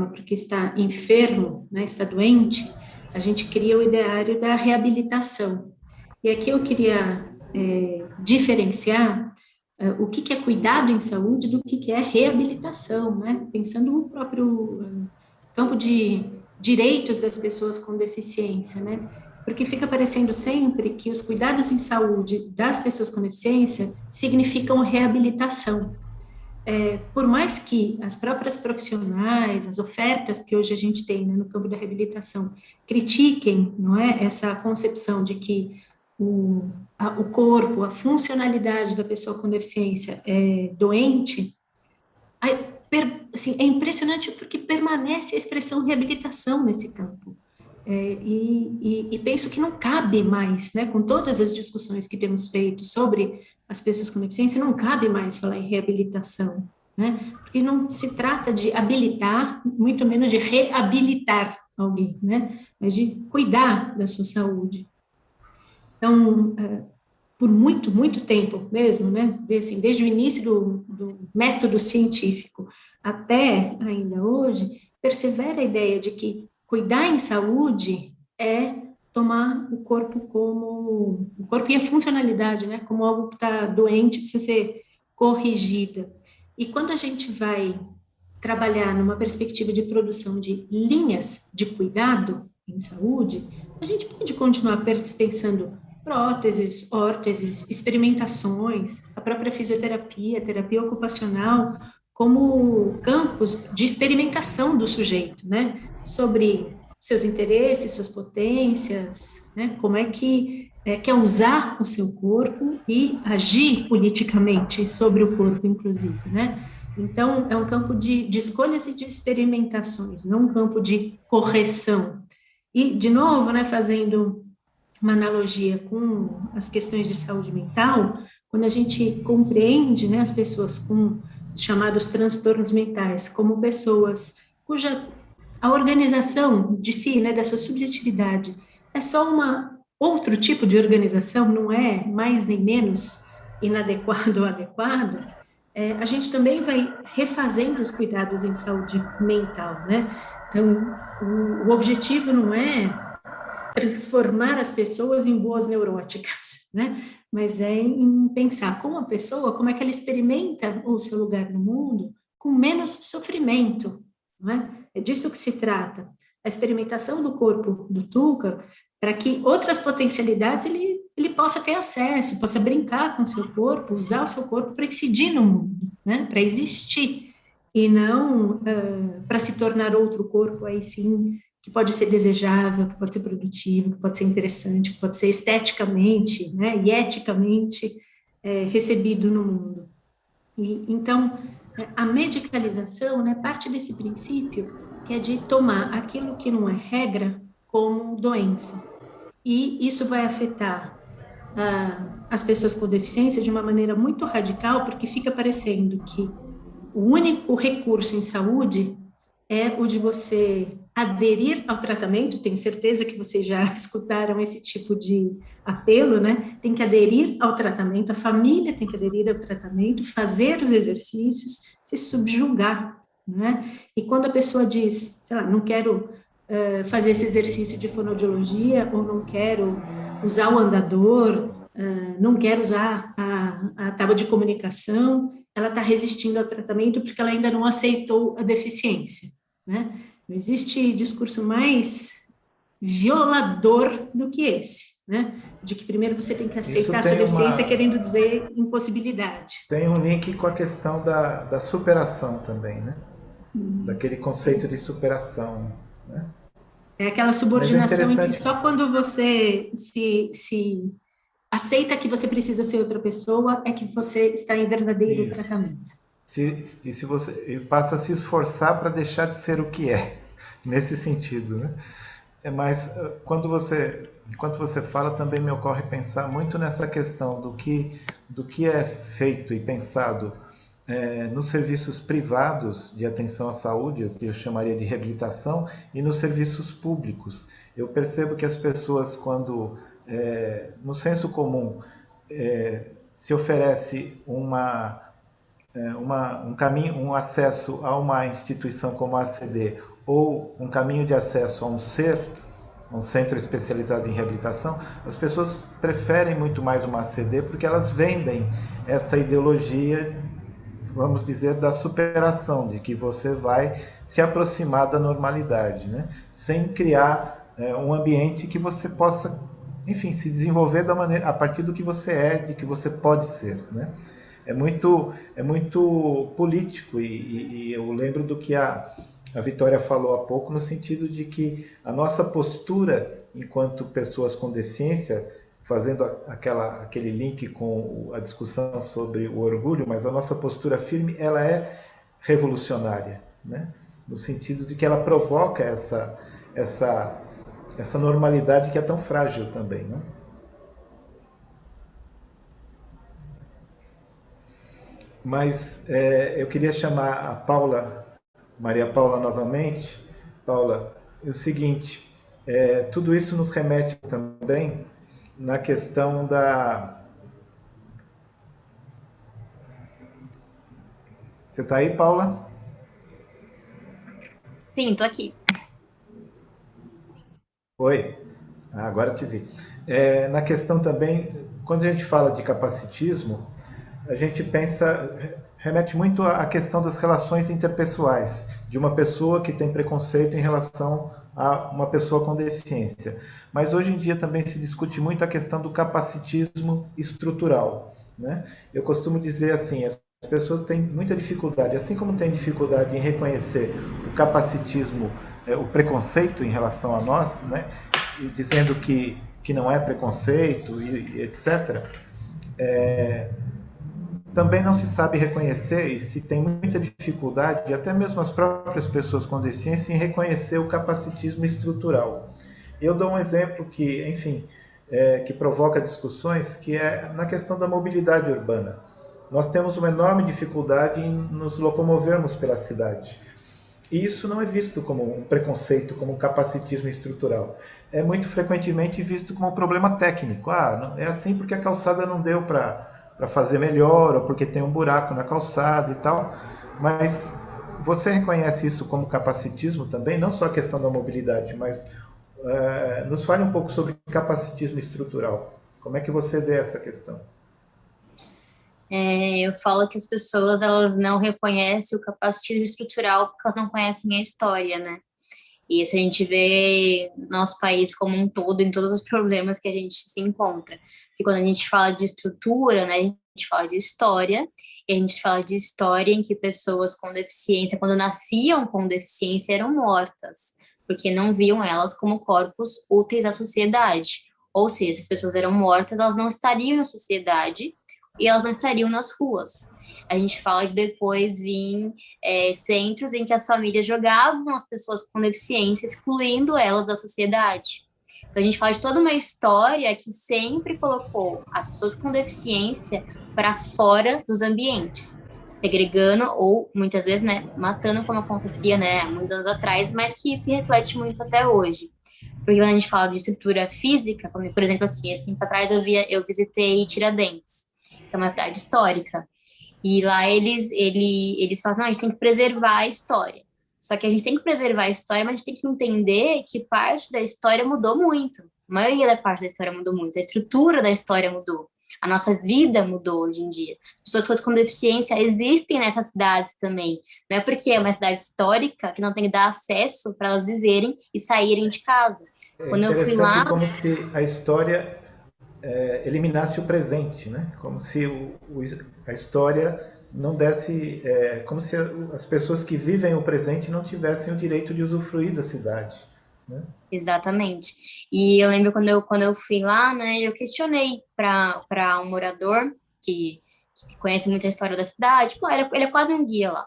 porque está enfermo, né, está doente, a gente cria o ideário da reabilitação. E aqui eu queria diferenciar o que é cuidado em saúde do que é reabilitação, né? Pensando no próprio campo de direitos das pessoas com deficiência, né? Porque fica parecendo sempre que os cuidados em saúde das pessoas com deficiência significam reabilitação. Por mais que as próprias profissionais, as ofertas que hoje a gente tem, né, no campo da reabilitação, critiquem, não é, essa concepção de que o corpo, a funcionalidade da pessoa com deficiência é doente, assim, é impressionante porque permanece a expressão reabilitação nesse campo. E penso que não cabe mais, né, com todas as discussões que temos feito sobre as pessoas com deficiência, não cabe mais falar em reabilitação, né, porque não se trata de habilitar, muito menos de reabilitar alguém, né, mas de cuidar da sua saúde. Então, por muito, muito tempo mesmo, né, desde o início do método científico até ainda hoje, persevera a ideia de que cuidar em saúde é tomar o corpo e a funcionalidade, né, como algo que está doente, precisa ser corrigida. E quando a gente vai trabalhar numa perspectiva de produção de linhas de cuidado em saúde, a gente pode continuar pensando próteses, órteses, experimentações, a própria fisioterapia, terapia ocupacional, como campos de experimentação do sujeito, né? Sobre seus interesses, suas potências, né? Como é que quer usar o seu corpo e agir politicamente sobre o corpo, inclusive, né? Então, é um campo de escolhas e de experimentações, não um campo de correção. E, de novo, né, fazendo uma analogia com as questões de saúde mental, quando a gente compreende, né, as pessoas com os chamados transtornos mentais como pessoas cuja a organização de si, né, da sua subjetividade, é só outro tipo de organização, não é mais nem menos inadequado ou adequado, a gente também vai refazendo os cuidados em saúde mental, né? Então, o objetivo não é transformar as pessoas em boas neuróticas, né? Mas é em pensar como a pessoa, como é que ela experimenta o seu lugar no mundo com menos sofrimento, não é? É disso que se trata. A experimentação do corpo do Tuca, para que outras potencialidades ele possa ter acesso, possa brincar com o seu corpo, usar o seu corpo para incidir no mundo, né? Para existir, e não para se tornar outro corpo, aí sim, que pode ser desejável, que pode ser produtivo, que pode ser interessante, que pode ser esteticamente, né, e eticamente recebido no mundo. E, então, a medicalização, né, parte desse princípio, que é de tomar aquilo que não é regra como doença. E isso vai afetar as pessoas com deficiência de uma maneira muito radical, porque fica parecendo que o único recurso em saúde é o de você aderir ao tratamento. Tenho certeza que vocês já escutaram esse tipo de apelo, né? Tem que aderir ao tratamento, a família tem que aderir ao tratamento, fazer os exercícios, se subjugar, né? E quando a pessoa diz, sei lá, não quero fazer esse exercício de fonoaudiologia, ou não quero usar o andador, não quero usar a tábua de comunicação, ela está resistindo ao tratamento porque ela ainda não aceitou a deficiência, né? Não existe discurso mais violador do que esse, né? De que primeiro você tem que aceitar a sua deficiência, querendo dizer impossibilidade. Tem um link com a questão da superação também, né? Daquele conceito de superação, né? É aquela subordinação em que só quando você se aceita que você precisa ser outra pessoa é que você está em verdadeiro tratamento. E se você passa a se esforçar para deixar de ser o que é, nesse sentido, né? Mas enquanto você fala, também me ocorre pensar muito nessa questão do que é feito e pensado nos serviços privados de atenção à saúde, o que eu chamaria de reabilitação, e nos serviços públicos. Eu percebo que as pessoas, quando, no senso comum, se oferece um caminho, um acesso a uma instituição como a ACD, ou um caminho de acesso a um centro especializado em reabilitação, as pessoas preferem muito mais uma ACD porque elas vendem essa ideologia, vamos dizer, da superação, de que você vai se aproximar da normalidade, né? Sem criar um ambiente que você possa, enfim, se desenvolver a partir do que você é, de que você pode ser, né? É muito político, e eu lembro do que a Vitória falou há pouco, no sentido de que a nossa postura enquanto pessoas com deficiência, fazendo aquele link com a discussão sobre o orgulho, mas a nossa postura firme, ela é revolucionária, né? No sentido de que ela provoca essa normalidade que é tão frágil também, né? Mas eu queria chamar a Maria Paula novamente. Paula, é o seguinte, tudo isso nos remete também na questão da... Você está aí, Paula? Sim, estou aqui. Oi, agora te vi. Na questão também, quando a gente fala de capacitismo, a gente remete muito à questão das relações interpessoais, de uma pessoa que tem preconceito em relação a uma pessoa com deficiência. Mas hoje em dia também se discute muito a questão do capacitismo estrutural, né? Eu costumo dizer assim, as pessoas têm muita dificuldade, assim como tem dificuldade em reconhecer o capacitismo, o preconceito em relação a nós, né, e dizendo que não é preconceito e etc., também não se sabe reconhecer, e se tem muita dificuldade, até mesmo as próprias pessoas com deficiência, em reconhecer o capacitismo estrutural. Eu dou um exemplo que, enfim, que provoca discussões, que é na questão da mobilidade urbana. Nós temos uma enorme dificuldade em nos locomovermos pela cidade. E isso não é visto como um preconceito, como um capacitismo estrutural. É muito frequentemente visto como um problema técnico. É assim porque a calçada não deu para fazer melhor, ou porque tem um buraco na calçada e tal. Mas você reconhece isso como capacitismo também? Não só a questão da mobilidade, mas nos fale um pouco sobre capacitismo estrutural. Como é que você vê essa questão? Eu falo que as pessoas elas não reconhecem o capacitismo estrutural porque elas não conhecem a história, né? E isso a gente vê no nosso país como um todo, em todos os problemas que a gente se encontra. Porque quando a gente fala de estrutura, né, a gente fala de história, e a gente fala de história em que pessoas com deficiência, quando nasciam com deficiência, eram mortas, porque não viam elas como corpos úteis à sociedade. Ou seja, se as pessoas eram mortas, elas não estariam na sociedade e elas não estariam nas ruas. A gente fala de depois vir centros em que as famílias jogavam as pessoas com deficiência, excluindo elas da sociedade. Então, a gente fala de toda uma história que sempre colocou as pessoas com deficiência para fora dos ambientes, segregando ou, muitas vezes, né, matando, como acontecia, né, há muitos anos atrás, mas que se reflete muito até hoje. Porque quando a gente fala de estrutura física, como, por exemplo, assim, esse tempo atrás eu visitei Tiradentes, que é uma cidade histórica, e lá eles falam assim, não, a gente tem que preservar a história. Só que a gente tem que preservar a história, mas a gente tem que entender que parte da história mudou muito. A maioria da parte da história mudou muito. A estrutura da história mudou. A nossa vida mudou hoje em dia. Pessoas com deficiência existem nessas cidades também. Não é porque é uma cidade histórica que não tem que dar acesso para elas viverem e saírem de casa. Quando eu fui lá... como se a história eliminasse o presente, né? Como se a história não desse... como se as pessoas que vivem o presente não tivessem o direito de usufruir da cidade, né? Exatamente. E eu lembro quando eu fui lá, né, eu questionei para um morador que conhece muito a história da cidade, pô, ele é quase um guia lá.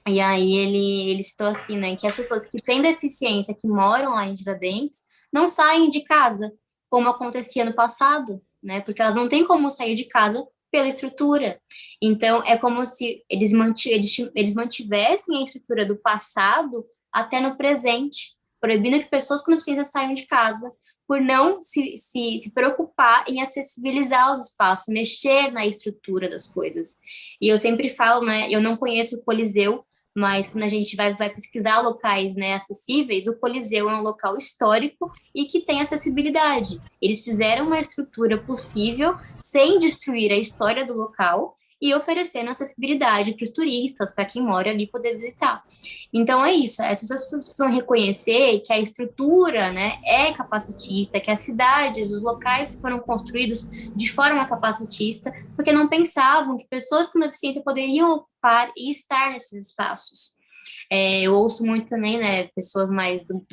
E aí ele citou assim, né, que as pessoas que têm deficiência, que moram lá em Tiradentes, não saem de casa, como acontecia no passado, né, porque elas não têm como sair de casa pela estrutura. Então, é como se eles mantivessem a estrutura do passado até no presente, proibindo que pessoas com deficiência saiam de casa, por não se preocupar em acessibilizar os espaços, mexer na estrutura das coisas. E eu sempre falo, né, eu não conheço o Coliseu, mas quando a gente vai pesquisar locais, né, acessíveis, o Coliseu é um local histórico e que tem acessibilidade. Eles fizeram uma estrutura possível sem destruir a história do local e oferecendo acessibilidade para os turistas, para quem mora ali poder visitar. Então é isso, as pessoas precisam reconhecer que a estrutura, né, é capacitista, que as cidades, os locais foram construídos de forma capacitista, porque não pensavam que pessoas com deficiência poderiam ocupar e estar nesses espaços. Eu ouço muito também, né, pessoas mais do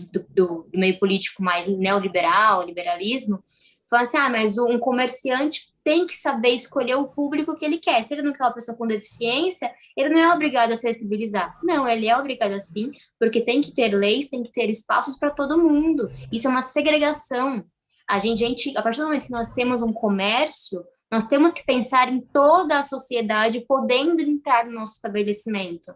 meio político mais neoliberal, liberalismo, falando assim, mas um comerciante tem que saber escolher o público que ele quer. Se ele não quer uma pessoa com deficiência, ele não é obrigado a se sensibilizar. Não, ele é obrigado sim, porque tem que ter leis, tem que ter espaços para todo mundo. Isso é uma segregação. A partir do momento que nós temos um comércio, nós temos que pensar em toda a sociedade podendo entrar no nosso estabelecimento.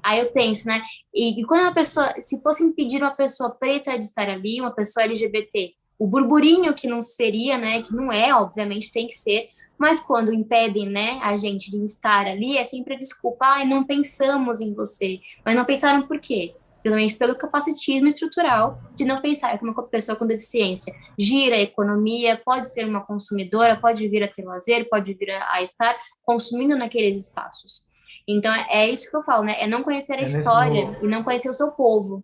Aí eu penso, né? E quando uma pessoa, se fosse impedir uma pessoa preta de estar ali, uma pessoa LGBT, o burburinho que não seria, né, que não é, obviamente tem que ser, mas quando impedem, né, a gente de estar ali, é sempre a desculpa, não pensamos em você, mas não pensaram por quê? Principalmente pelo capacitismo estrutural de não pensar que uma pessoa com deficiência gira a economia, pode ser uma consumidora, pode vir a ter lazer, pode vir a estar consumindo naqueles espaços. Então, é isso que eu falo, né, é não conhecer a história e não conhecer o seu povo.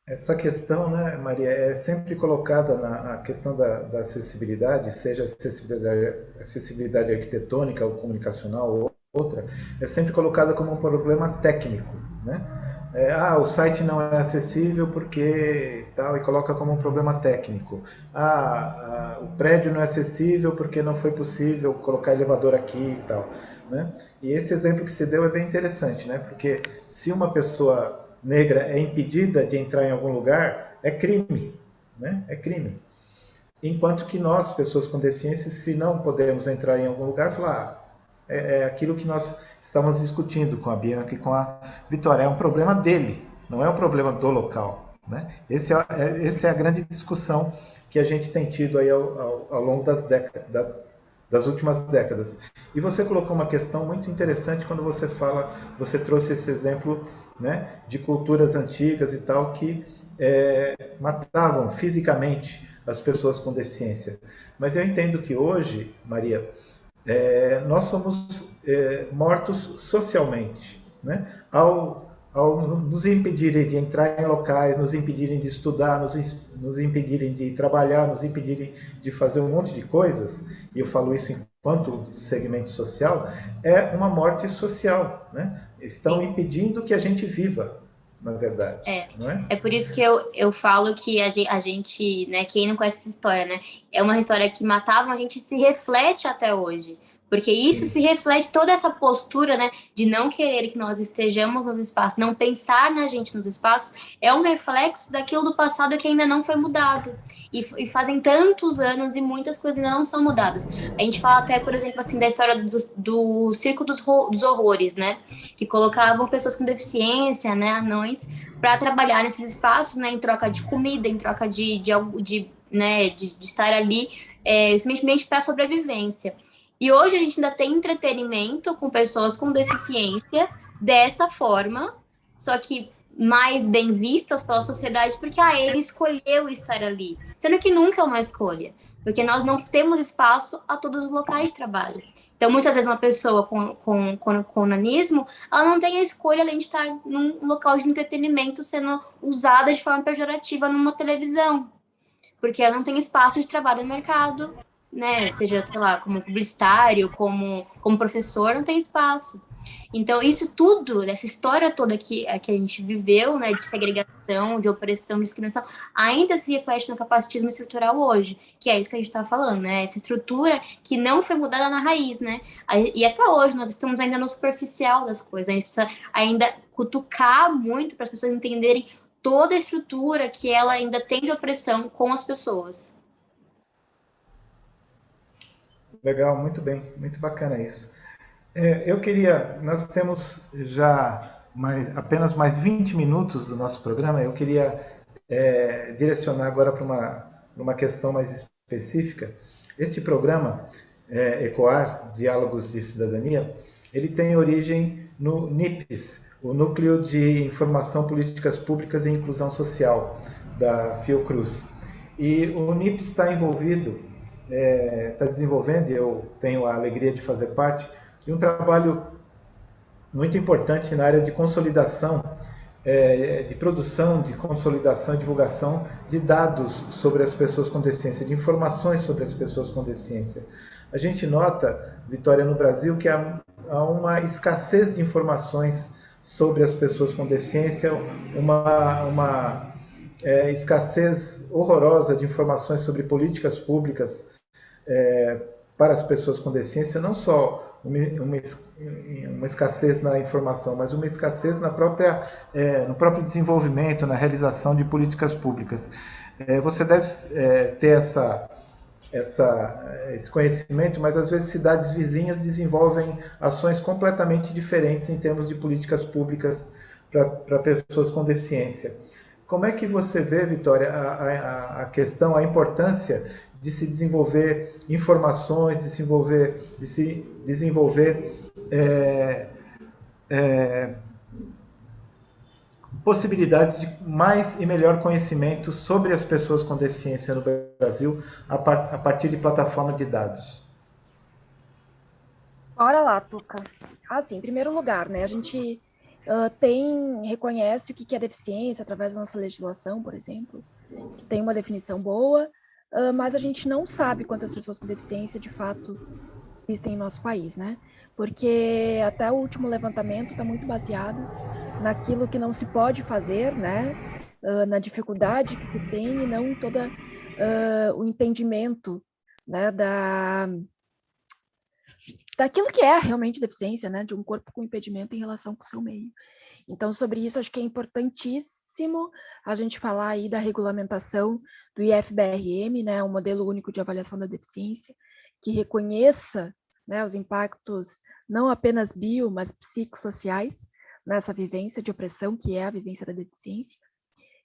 Essa questão, né, Maria, é sempre colocada na questão da acessibilidade, seja acessibilidade arquitetônica ou comunicacional ou outra, é sempre colocada como um problema técnico, né? O site não é acessível porque tal, e coloca como um problema técnico. O prédio não é acessível porque não foi possível colocar elevador aqui e tal, né? E esse exemplo que você deu é bem interessante, né? Porque se uma pessoa negra é impedida de entrar em algum lugar, é crime, né? É crime. Enquanto que nós, pessoas com deficiência, se não podemos entrar em algum lugar, falar, é aquilo que nós estamos discutindo com a Bianca e com a Vitória, é um problema dele, não é um problema do local, né? Essa é a grande discussão que a gente tem tido aí ao longo das últimas décadas. E você colocou uma questão muito interessante quando você trouxe esse exemplo, né, de culturas antigas e tal que matavam fisicamente as pessoas com deficiência. Mas eu entendo que hoje, Maria, nós somos mortos socialmente, né? Ao nos impedirem de entrar em locais, nos impedirem de estudar, nos impedirem de trabalhar, nos impedirem de fazer um monte de coisas, e eu falo isso enquanto segmento social, é uma morte social, né? Estão impedindo que a gente viva, na verdade. Não é? É por isso que eu falo que a gente, né, quem não conhece essa história, né, é uma história que matavam, a gente se reflete até hoje. Porque isso se reflete, toda essa postura, né, de não querer que nós estejamos nos espaços, não pensar na gente nos espaços, é um reflexo daquilo do passado que ainda não foi mudado. E fazem tantos anos e muitas coisas ainda não são mudadas. A gente fala até, por exemplo, assim, da história do Circo dos Horrores, né, que colocavam pessoas com deficiência, né, anões, para trabalhar nesses espaços, né, em troca de comida, em troca de estar ali, simplesmente para sobrevivência. E hoje a gente ainda tem entretenimento com pessoas com deficiência dessa forma, só que mais bem vistas pela sociedade, porque ele escolheu estar ali. Sendo que nunca é uma escolha, porque nós não temos espaço a todos os locais de trabalho. Então, muitas vezes, uma pessoa com nanismo, ela não tem a escolha além de estar num local de entretenimento sendo usada de forma pejorativa numa televisão, porque ela não tem espaço de trabalho no mercado, né? Seja, sei lá, como publicitário, como professor, não tem espaço. Então, isso tudo, essa história toda que a gente viveu, né, de segregação, de opressão, de discriminação, ainda se reflete no capacitismo estrutural hoje, que é isso que a gente está falando, né? Essa estrutura que não foi mudada na raiz, né? E até hoje nós estamos ainda no superficial das coisas, a gente precisa ainda cutucar muito para as pessoas entenderem toda a estrutura que ela ainda tem de opressão com as pessoas. Legal, muito bem, muito bacana isso. Nós temos já apenas mais 20 minutos do nosso programa, eu queria direcionar agora para uma questão mais específica. Este programa, ECOAR, Diálogos de Cidadania, ele tem origem no NIPS, o Núcleo de Informação, Políticas Públicas e Inclusão Social, da Fiocruz. E o NIPS está envolvido, está desenvolvendo, e eu tenho a alegria de fazer parte, de um trabalho muito importante na área de consolidação, de produção, de consolidação e divulgação de dados sobre as pessoas com deficiência, de informações sobre as pessoas com deficiência. A gente nota, Vitória, no Brasil, que há uma escassez de informações sobre as pessoas com deficiência, uma escassez horrorosa de informações sobre políticas públicas para as pessoas com deficiência, não só uma escassez na informação, mas uma escassez no próprio desenvolvimento, na realização de políticas públicas. Você deve ter esse conhecimento, mas às vezes cidades vizinhas desenvolvem ações completamente diferentes em termos de políticas públicas para pessoas com deficiência. Como é que você vê, Vitória, a questão, a importância de se desenvolver informações, de se desenvolver possibilidades de mais e melhor conhecimento sobre as pessoas com deficiência no Brasil a partir de plataforma de dados? Bora lá, Tuca. Assim, em primeiro lugar, né, a gente reconhece o que é deficiência através da nossa legislação, por exemplo, que tem uma definição boa, mas a gente não sabe quantas pessoas com deficiência, de fato, existem em nosso país, né? Porque até o último levantamento está muito baseado naquilo que não se pode fazer, né? Na dificuldade que se tem e não todo o entendimento, né, daquilo que é realmente deficiência, né, de um corpo com impedimento em relação com o seu meio. Então, sobre isso, acho que é importantíssimo a gente falar aí da regulamentação do IFBRM, né, um modelo único de avaliação da deficiência, que reconheça, né, os impactos não apenas bio, mas psicossociais nessa vivência de opressão, que é a vivência da deficiência,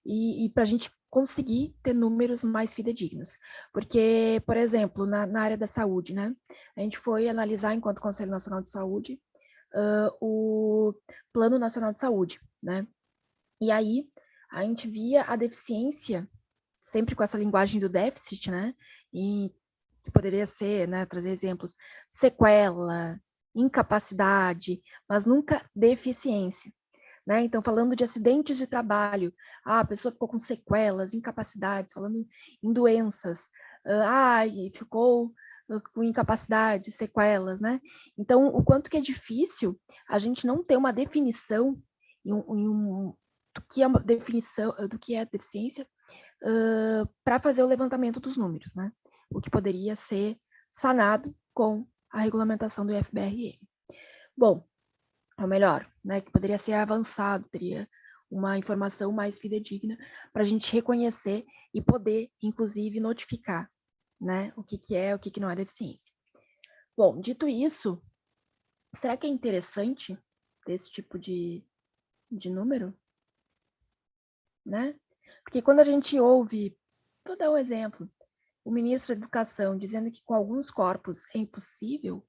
e para a gente conseguir ter números mais fidedignos. Porque, por exemplo, na área da saúde, né, a gente foi analisar, enquanto Conselho Nacional de Saúde, o Plano Nacional de Saúde, né, e aí a gente via a deficiência, sempre com essa linguagem do déficit, né, e que poderia ser, né, trazer exemplos, sequela, incapacidade, mas nunca deficiência. Né? Então, falando de acidentes de trabalho, a pessoa ficou com sequelas, incapacidades, falando em doenças, ficou com incapacidade, sequelas, né? Então, o quanto que é difícil a gente não ter uma definição do que é deficiência para fazer o levantamento dos números, né? O que poderia ser sanado com a regulamentação do IFBRM. Bom, ou melhor, né, que poderia ser avançado, teria uma informação mais fidedigna para a gente reconhecer e poder, inclusive, notificar, né, o que é, o que não é deficiência. Bom, dito isso, será que é interessante ter esse tipo de número? Né? Porque quando a gente ouve, vou dar um exemplo, o ministro da Educação dizendo que com alguns corpos é impossível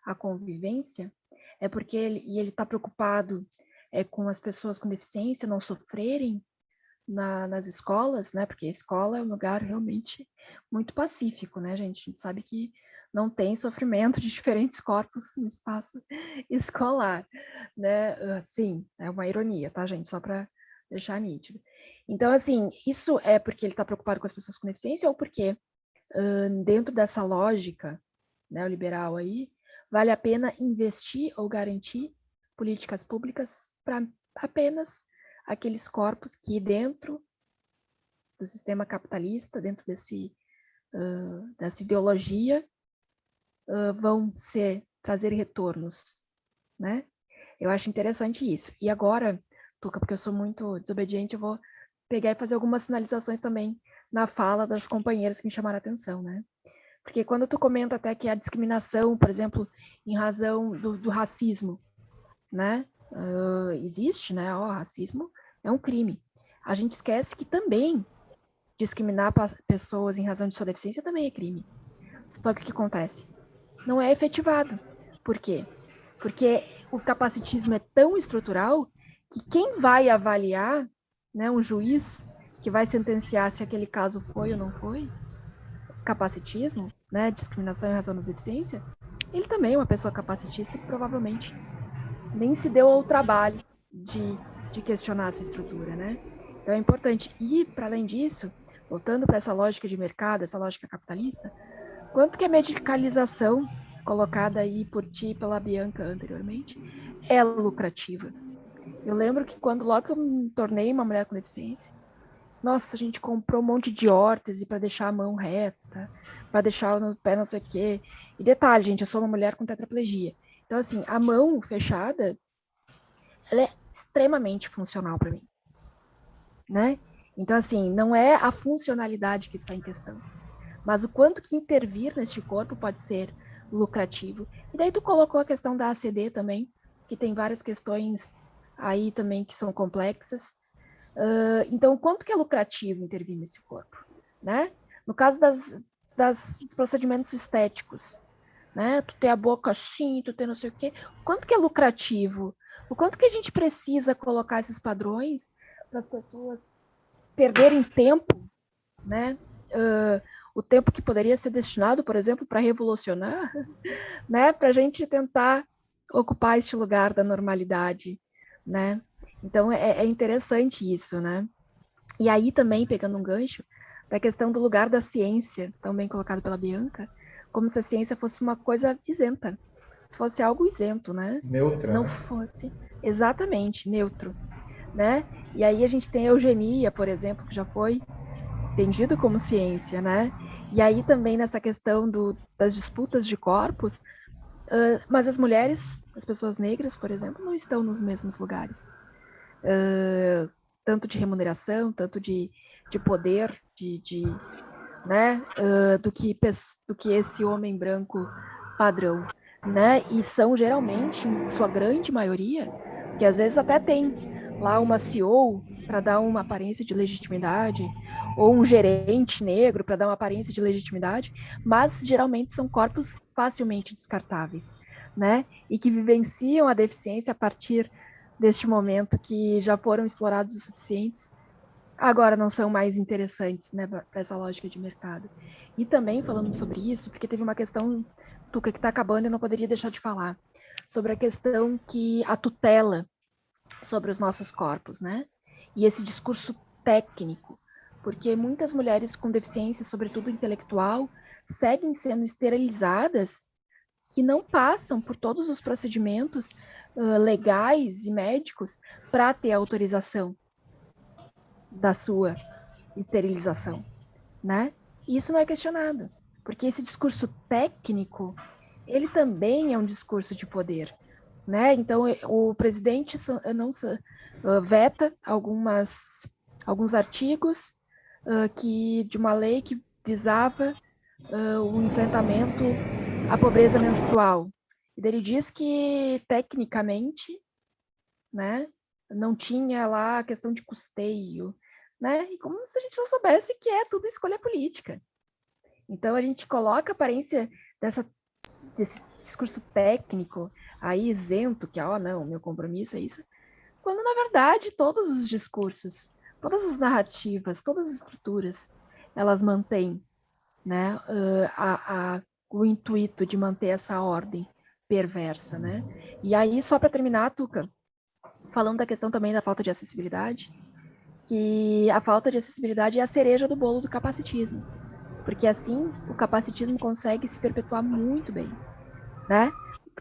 a convivência, é porque ele está preocupado com as pessoas com deficiência não sofrerem nas escolas, né? Porque a escola é um lugar realmente muito pacífico, né, gente? A gente sabe que não tem sofrimento de diferentes corpos no espaço escolar, né? Sim, é uma ironia, tá, gente? Só para deixar nítido. Então, assim, isso é porque ele está preocupado com as pessoas com deficiência ou porque, dentro dessa lógica neoliberal aí, vale a pena investir ou garantir políticas públicas para apenas aqueles corpos que dentro do sistema capitalista, dentro dessa ideologia, vão trazer retornos, né? Eu acho interessante isso. E agora, Tuca, porque eu sou muito desobediente, eu vou pegar e fazer algumas sinalizações também na fala das companheiras que me chamaram a atenção, né? Porque quando tu comenta até que a discriminação, por exemplo, em razão do racismo, né? Existe, né? O racismo é um crime. A gente esquece que também discriminar pessoas em razão de sua deficiência também é crime. Só que o que acontece? Não é efetivado. Por quê? Porque o capacitismo é tão estrutural que quem vai avaliar, né, um juiz que vai sentenciar se aquele caso foi ou não foi, capacitismo, né, discriminação em razão da deficiência, ele também é uma pessoa capacitista que provavelmente nem se deu ao trabalho de questionar essa estrutura, né? Então é importante. E, para além disso, voltando para essa lógica de mercado, essa lógica capitalista, quanto que a medicalização colocada aí por ti e pela Bianca anteriormente é lucrativa? Eu lembro que logo que eu me tornei uma mulher com deficiência, nossa, a gente comprou um monte de órtese para deixar a mão reta, para deixar no pé não sei o quê. E detalhe, gente, eu sou uma mulher com tetraplegia. Então, assim, a mão fechada, ela é extremamente funcional para mim, né? Então, assim, não é a funcionalidade que está em questão, mas o quanto que intervir neste corpo pode ser lucrativo. E daí tu colocou a questão da ACD também, que tem várias questões aí também que são complexas. Então, quanto que é lucrativo intervir nesse corpo, né? No caso dos procedimentos estéticos, né? Tu ter a boca assim, tu ter não sei o quê. Quanto que é lucrativo? O quanto que a gente precisa colocar esses padrões para as pessoas perderem tempo, né? O tempo que poderia ser destinado, por exemplo, para revolucionar, né? Para a gente tentar ocupar este lugar da normalidade, né? Então, é interessante isso, né? E aí também, pegando um gancho, da questão do lugar da ciência, também colocado pela Bianca, como se a ciência fosse uma coisa isenta, se fosse algo isento, né? Neutra, Não né? fosse exatamente neutro, né? E aí a gente tem a eugenia, por exemplo, que já foi entendido como ciência, né? E aí também nessa questão das disputas de corpos, mas as mulheres, as pessoas negras, por exemplo, não estão nos mesmos lugares. Tanto de remuneração, tanto de poder, né, do que esse homem branco padrão, né? E são geralmente, em sua grande maioria, que às vezes até tem lá uma CEO para dar uma aparência de legitimidade, ou um gerente negro para dar uma aparência de legitimidade, mas geralmente são corpos facilmente descartáveis, né? E que vivenciam a deficiência a partir deste momento que já foram explorados o suficientes, agora não são mais interessantes, né, para essa lógica de mercado. E também falando sobre isso, porque teve uma questão, Tuca, que está acabando e eu não poderia deixar de falar, sobre a questão que a tutela sobre os nossos corpos, né? E esse discurso técnico, porque muitas mulheres com deficiência, sobretudo intelectual, seguem sendo esterilizadas e não passam por todos os procedimentos legais e médicos para ter autorização da sua esterilização, né? E isso não é questionado, porque esse discurso técnico, ele também é um discurso de poder, né? Então, o presidente não veta alguns artigos de uma lei que visava o enfrentamento à pobreza menstrual. E ele diz que, tecnicamente, né, não tinha lá a questão de custeio, né? E como se a gente não soubesse que é tudo escolha política. Então, a gente coloca a aparência desse discurso técnico aí isento, que, não, meu compromisso é isso, quando, na verdade, todos os discursos, todas as narrativas, todas as estruturas, elas mantêm, né, o intuito de manter essa ordem perversa, né? E aí, só para terminar, Tuca, falando da questão também da falta de acessibilidade, que a falta de acessibilidade é a cereja do bolo do capacitismo, porque assim o capacitismo consegue se perpetuar muito bem, né?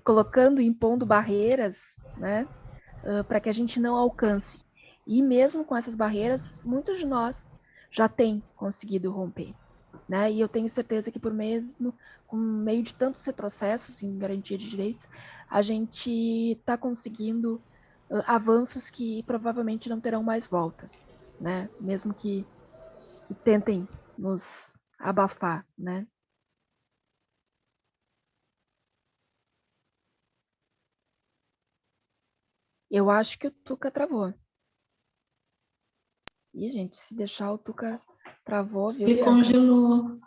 Colocando, impondo barreiras, né, para que a gente não alcance. E mesmo com essas barreiras, muitos de nós já têm conseguido romper, né? E eu tenho certeza que por meio de tantos retrocessos em garantia de direitos, a gente está conseguindo avanços que provavelmente não terão mais volta, né? Mesmo que tentem nos abafar, né? Eu acho que o Tuca travou. Ih, gente, se deixar o Tuca travou, viu, Ele Bianca? congelou.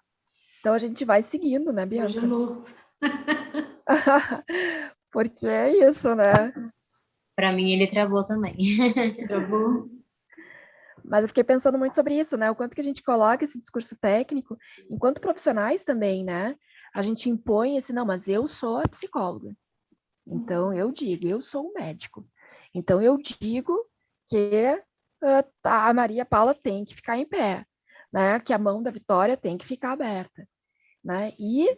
Então a gente vai seguindo, né, Bianca? Congelou. Porque é isso, né? Para mim, ele travou também. Travou. Mas eu fiquei pensando muito sobre isso, né? O quanto que a gente coloca esse discurso técnico, enquanto profissionais também, né? A gente impõe esse, não, mas eu sou a psicóloga. Então, eu digo, eu sou o médico. Então, eu digo que a Maria Paula tem que ficar em pé, né? Que a mão da Vitória tem que ficar aberta, né? E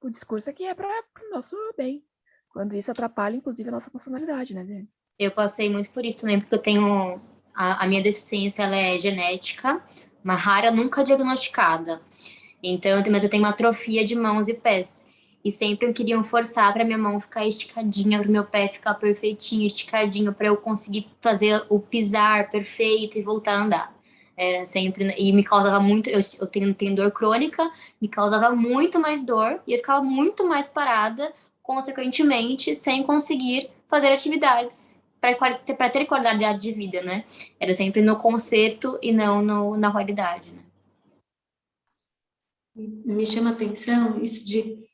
o discurso aqui é para o nosso bem, quando isso atrapalha, inclusive, a nossa personalidade, né, Viane? Eu passei muito por isso também, porque eu tenho... A minha deficiência, ela é genética, uma rara, nunca diagnosticada. Então, mas eu tenho uma atrofia de mãos e pés. E sempre queriam forçar para minha mão ficar esticadinha, para o meu pé ficar perfeitinho, esticadinho, para eu conseguir fazer o pisar perfeito e voltar a andar. Era sempre... E me causava muito... Eu tenho dor crônica, me causava muito mais dor, e eu ficava muito mais parada, consequentemente, sem conseguir fazer atividades para ter qualidade de vida, né? Era sempre no conserto e não na qualidade, né? Me chama a atenção isso de,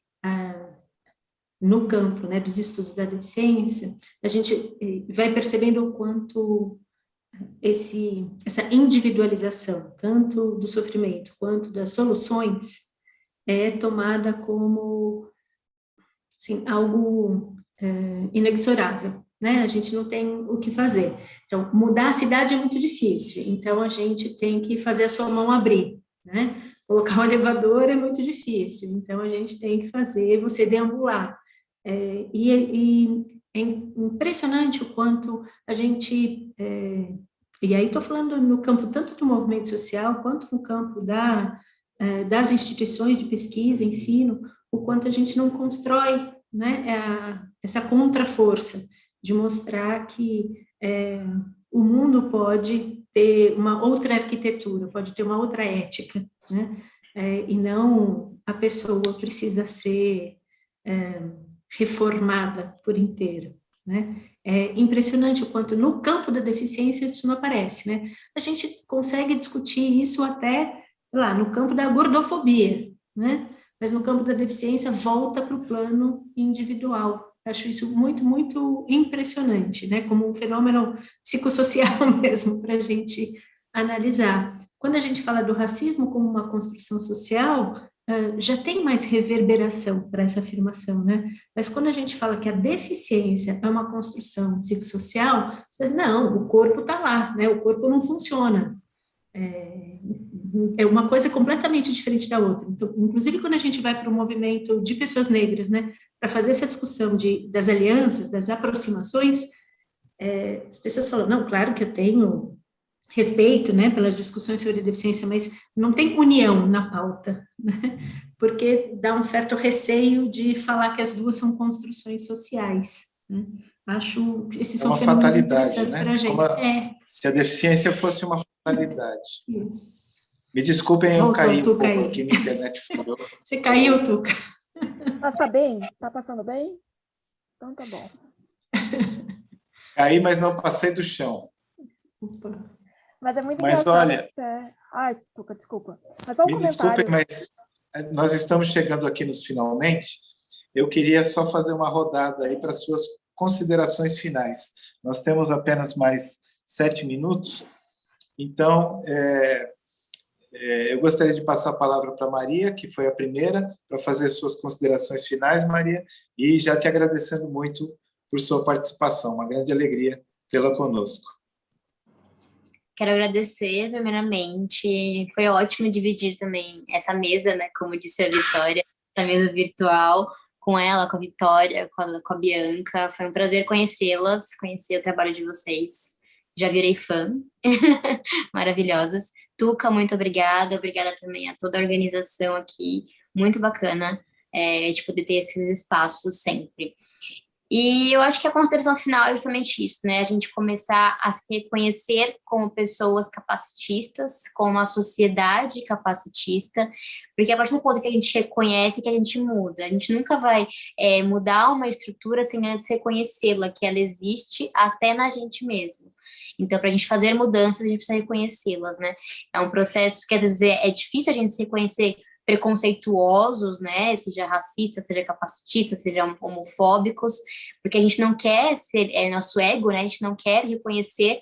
no campo, né, dos da deficiência, a gente vai percebendo o quanto essa individualização, tanto do sofrimento quanto das soluções, é tomada como assim, algo inexorável, né? A gente não tem o que fazer. Então, mudar a cidade é muito difícil, então a gente tem que fazer a sua mão abrir, né? Colocar um elevador é muito difícil, então a gente tem que fazer você deambular. E é impressionante o quanto a gente... e aí estou falando no campo tanto do movimento social, quanto no campo das instituições de pesquisa, ensino, o quanto a gente não constrói, né, essa contraforça de mostrar que o mundo pode ter uma outra arquitetura, pode ter uma outra ética, né, e não a pessoa precisa ser reformada por inteiro, né. É impressionante o quanto no campo da deficiência isso não aparece, né. A gente consegue discutir isso até lá no campo da gordofobia, né, mas no campo da deficiência volta para o plano individual. Acho isso muito, muito impressionante, né, como um fenômeno psicossocial mesmo para a gente analisar. Quando a gente fala do racismo como uma construção social, já tem mais reverberação para essa afirmação, né? Mas quando a gente fala que a deficiência é uma construção psicossocial, não, o corpo está lá, né? O corpo não funciona. É uma coisa completamente diferente da outra. Então, inclusive, quando a gente vai para o movimento de pessoas negras, né, para fazer essa discussão das alianças, das aproximações, as pessoas falam, não, claro que eu tenho respeito, né, pelas discussões sobre deficiência, mas não tem união na pauta, né, porque dá um certo receio de falar que as duas são construções sociais, né. Acho que esses são fenômenos interessantes para a gente. Se a deficiência fosse uma fatalidade. Isso. Me desculpem, eu caí um pouco aqui, minha internet falou. Você caiu, Tuca. Mas tá bem? Tá passando bem? Então tá bom. Caí, mas não passei do chão. Opa. Mas é muito engraçado. Olha, ai, Tuca, desculpa. Mas só um comentário. Desculpem, mas nós estamos chegando aqui nos finalmente. Eu queria só fazer uma rodada aí para suas considerações finais. Nós temos apenas mais 7 minutos. Então, eu gostaria de passar a palavra para a Maria, que foi a primeira, para fazer suas considerações finais, Maria, e já te agradecendo muito por sua participação. Uma grande alegria tê-la conosco. Quero agradecer, primeiramente. Foi ótimo dividir também essa mesa, né? Como disse a Vitória, essa mesa virtual, com ela, com a Vitória, com a Bianca. Foi um prazer conhecê-las, conhecer o trabalho de vocês. Já virei fã. Maravilhosas. Tuca, muito obrigada. Obrigada também a toda a organização aqui. Muito bacana de poder ter esses espaços sempre. E eu acho que a consideração final é justamente isso, né? A gente começar a se reconhecer como pessoas capacitistas, como a sociedade capacitista, porque a partir do ponto que a gente reconhece, que a gente muda. A gente nunca vai mudar uma estrutura sem antes reconhecê-la, que ela existe até na gente mesmo. Então, para a gente fazer mudanças, a gente precisa reconhecê-las, né? É um processo que às vezes é difícil a gente se reconhecer preconceituosos, né, seja racistas, seja capacitistas, seja homofóbicos, porque a gente não quer ser, nosso ego, né, a gente não quer reconhecer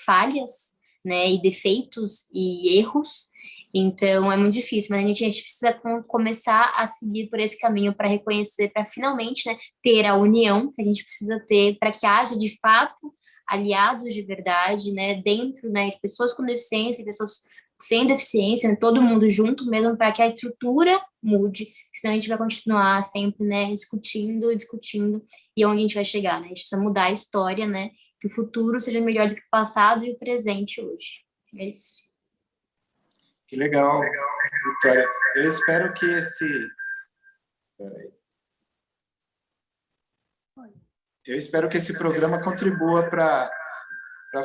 falhas, né, e defeitos e erros, então é muito difícil, mas a gente precisa começar a seguir por esse caminho para reconhecer, para finalmente, né, ter a união que a gente precisa ter para que haja de fato aliados de verdade, né, dentro, né, de pessoas com deficiência, pessoas sem deficiência, né, todo mundo junto mesmo, para que a estrutura mude, senão a gente vai continuar sempre, né, discutindo, e onde a gente vai chegar, né? A gente precisa mudar a história, né, que o futuro seja melhor do que o passado e o presente hoje. É isso. Que legal, Vitória. Eu espero que esse programa contribua para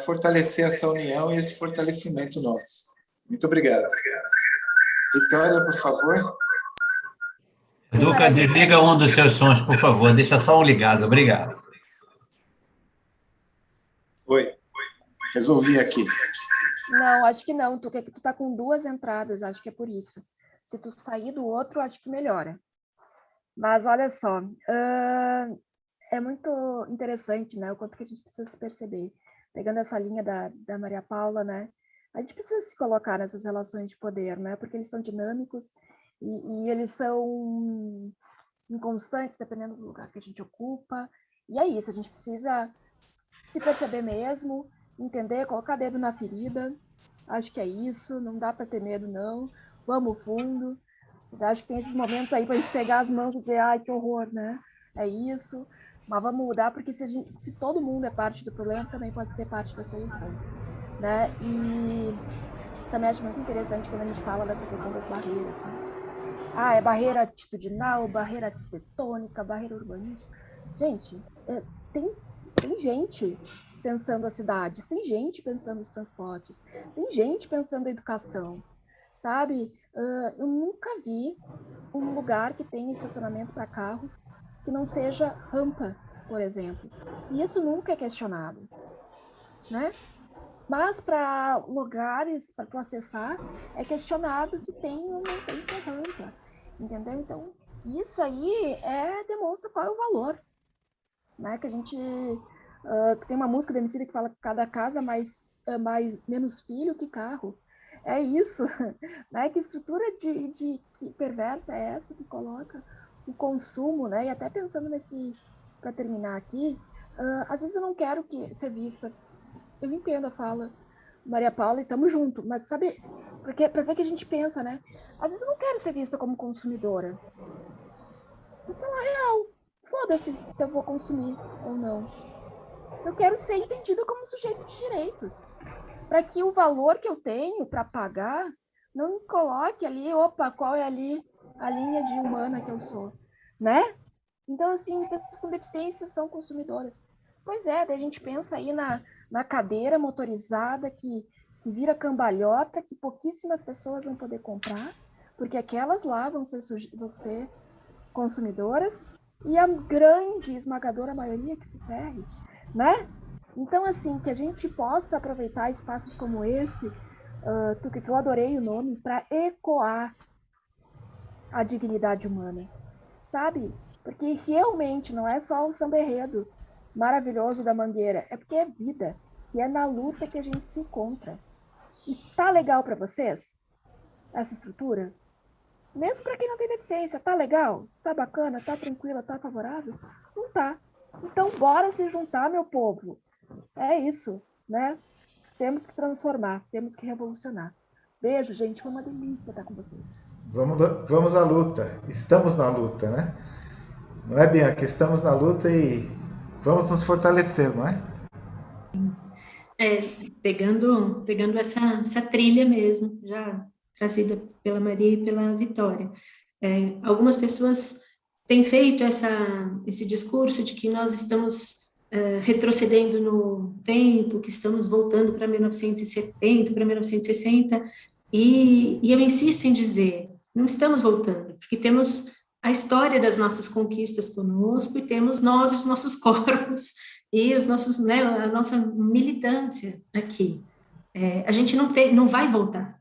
fortalecer essa união e esse fortalecimento nosso. Muito obrigado. Vitória, por favor. Tuca, desliga um dos seus sons, por favor. Deixa só um ligado. Obrigado. Oi. Resolvi aqui. Não, acho que não, Tuca, é que tu tá com 2 entradas, acho que é por isso. Se tu sair do outro, acho que melhora. Mas olha só, é muito interessante, né, o quanto que a gente precisa se perceber. Pegando essa linha da Maria Paula, né, a gente precisa se colocar nessas relações de poder, né? Porque eles são dinâmicos e eles são inconstantes, dependendo do lugar que a gente ocupa. E é isso, a gente precisa se perceber mesmo, entender, colocar dedo na ferida. Acho que é isso, não dá para ter medo, não. Vamos fundo. Acho que tem esses momentos aí para a gente pegar as mãos e dizer, ai, que horror, né? É isso. Mas vamos mudar, porque se todo mundo é parte do problema, também pode ser parte da solução, né? E também acho muito interessante quando a gente fala dessa questão das barreiras, né? Ah, é barreira atitudinal, barreira arquitetônica, barreira urbanística. Gente, tem gente pensando as cidades, tem gente pensando os transportes, tem gente pensando a educação, sabe? Eu nunca vi um lugar que tenha estacionamento para carro que não seja rampa, por exemplo. E isso nunca é questionado, né? Mas para lugares, para tu acessar, é questionado se tem ou não tem rampa, entendeu? Então, isso aí demonstra qual é o valor, né? Que a gente tem uma música do Emicida que fala que cada casa menos filho que carro. É isso, né? Que estrutura que perversa é essa que coloca o consumo, né? E até pensando para terminar aqui, às vezes eu não quero ser vista. Eu entendo a fala Maria Paula e estamos juntos, mas sabe, porque para ver que a gente pensa, né? Às vezes eu não quero ser vista como consumidora. Vou falar real, foda-se se eu vou consumir ou não. Eu quero ser entendida como sujeito de direitos, para que o valor que eu tenho para pagar não me coloque ali, opa, qual é ali a linha de humana que eu sou, né? Então, assim, pessoas com deficiência são consumidoras. Pois é, daí a gente pensa aí na cadeira motorizada que vira cambalhota, que pouquíssimas pessoas vão poder comprar, porque aquelas lá vão ser consumidoras, e a grande, esmagadora maioria que se ferre, né? Então, assim, que a gente possa aproveitar espaços como esse, que eu adorei o nome, para ecoar a dignidade humana, sabe? Porque realmente não é só o samba-enredo maravilhoso da Mangueira, é porque é vida, e é na luta que a gente se encontra. E tá legal para vocês essa estrutura? Mesmo para quem não tem deficiência, tá legal? Tá bacana? Tá tranquila? Tá favorável? Não tá. Então, bora se juntar, meu povo. É isso, né? Temos que transformar, temos que revolucionar. Beijo, gente. Foi uma delícia estar com vocês. Vamos à luta. Estamos na luta, né? Não é, Bianca? Estamos na luta e vamos nos fortalecer, não é? Pegando essa trilha mesmo, já trazida pela Maria e pela Vitória. Algumas pessoas têm feito esse discurso de que nós estamos retrocedendo no tempo, que estamos voltando para 1970, para 1960, e eu insisto em dizer, não estamos voltando, porque temos a história das nossas conquistas conosco e temos nós, os nossos corpos, e os nossos, né, a nossa militância aqui. A gente não vai voltar,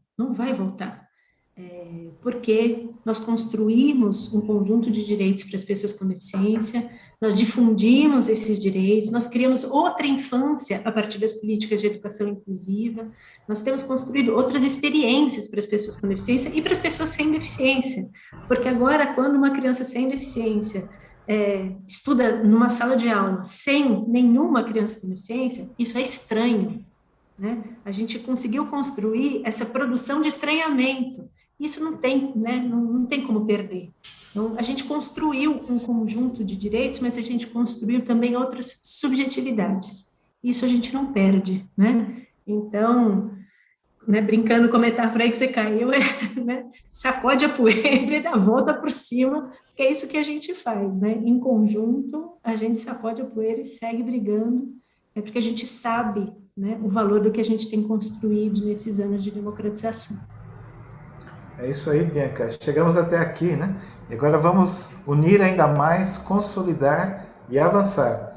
porque nós construímos um conjunto de direitos para as pessoas com deficiência, nós difundimos esses direitos, nós criamos outra infância a partir das políticas de educação inclusiva, nós temos construído outras experiências para as pessoas com deficiência e para as pessoas sem deficiência, porque agora, quando uma criança sem deficiência estuda numa sala de aula sem nenhuma criança com deficiência, isso é estranho, né? A gente conseguiu construir essa produção de estranhamento. Isso não tem, né? Não tem como perder. Então, a gente construiu um conjunto de direitos, mas a gente construiu também outras subjetividades. Isso a gente não perde, né? Então, né, brincando com a metáfora aí que você caiu, né, sacode a poeira e dá a volta por cima, que é isso que a gente faz, né? Em conjunto, a gente sacode a poeira e segue brigando, porque a gente sabe, né, o valor do que a gente tem construído nesses anos de democratização. É isso aí, Bianca. Chegamos até aqui, né? E agora vamos unir ainda mais, consolidar e avançar.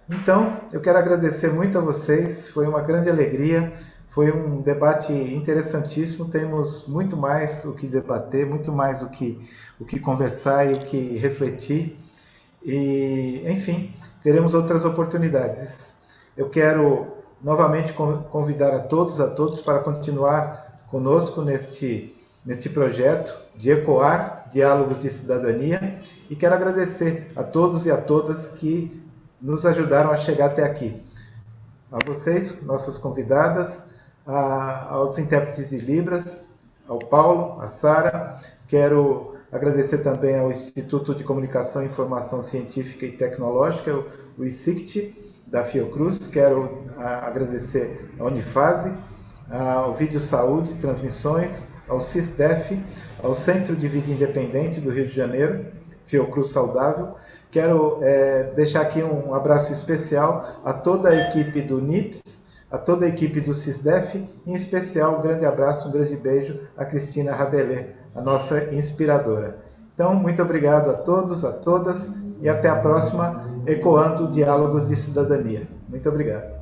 Então, eu quero agradecer muito a vocês, foi uma grande alegria. Foi um debate interessantíssimo, temos muito mais o que debater, muito mais o que conversar e o que refletir. E, enfim, teremos outras oportunidades. Eu quero novamente convidar a todos para continuar conosco neste projeto de ecoar diálogos de cidadania e quero agradecer a todos e a todas que nos ajudaram a chegar até aqui. a vocês, nossas convidadas, aos intérpretes de Libras, ao Paulo, à Sara. Quero agradecer também ao Instituto de Comunicação, Informação Científica e Tecnológica, o ICICT, da Fiocruz. Quero agradecer à Unifase, ao Vídeo Saúde Transmissões, ao CISDEF, ao Centro de Vida Independente do Rio de Janeiro, Fiocruz Saudável. Quero deixar aqui um abraço especial a toda a equipe do NIPS, a toda a equipe do CISDEF, em especial um grande abraço, um grande beijo a Cristina Rabelais, a nossa inspiradora. Então, muito obrigado a todos, a todas, e até a próxima, Ecoando Diálogos de Cidadania. Muito obrigado.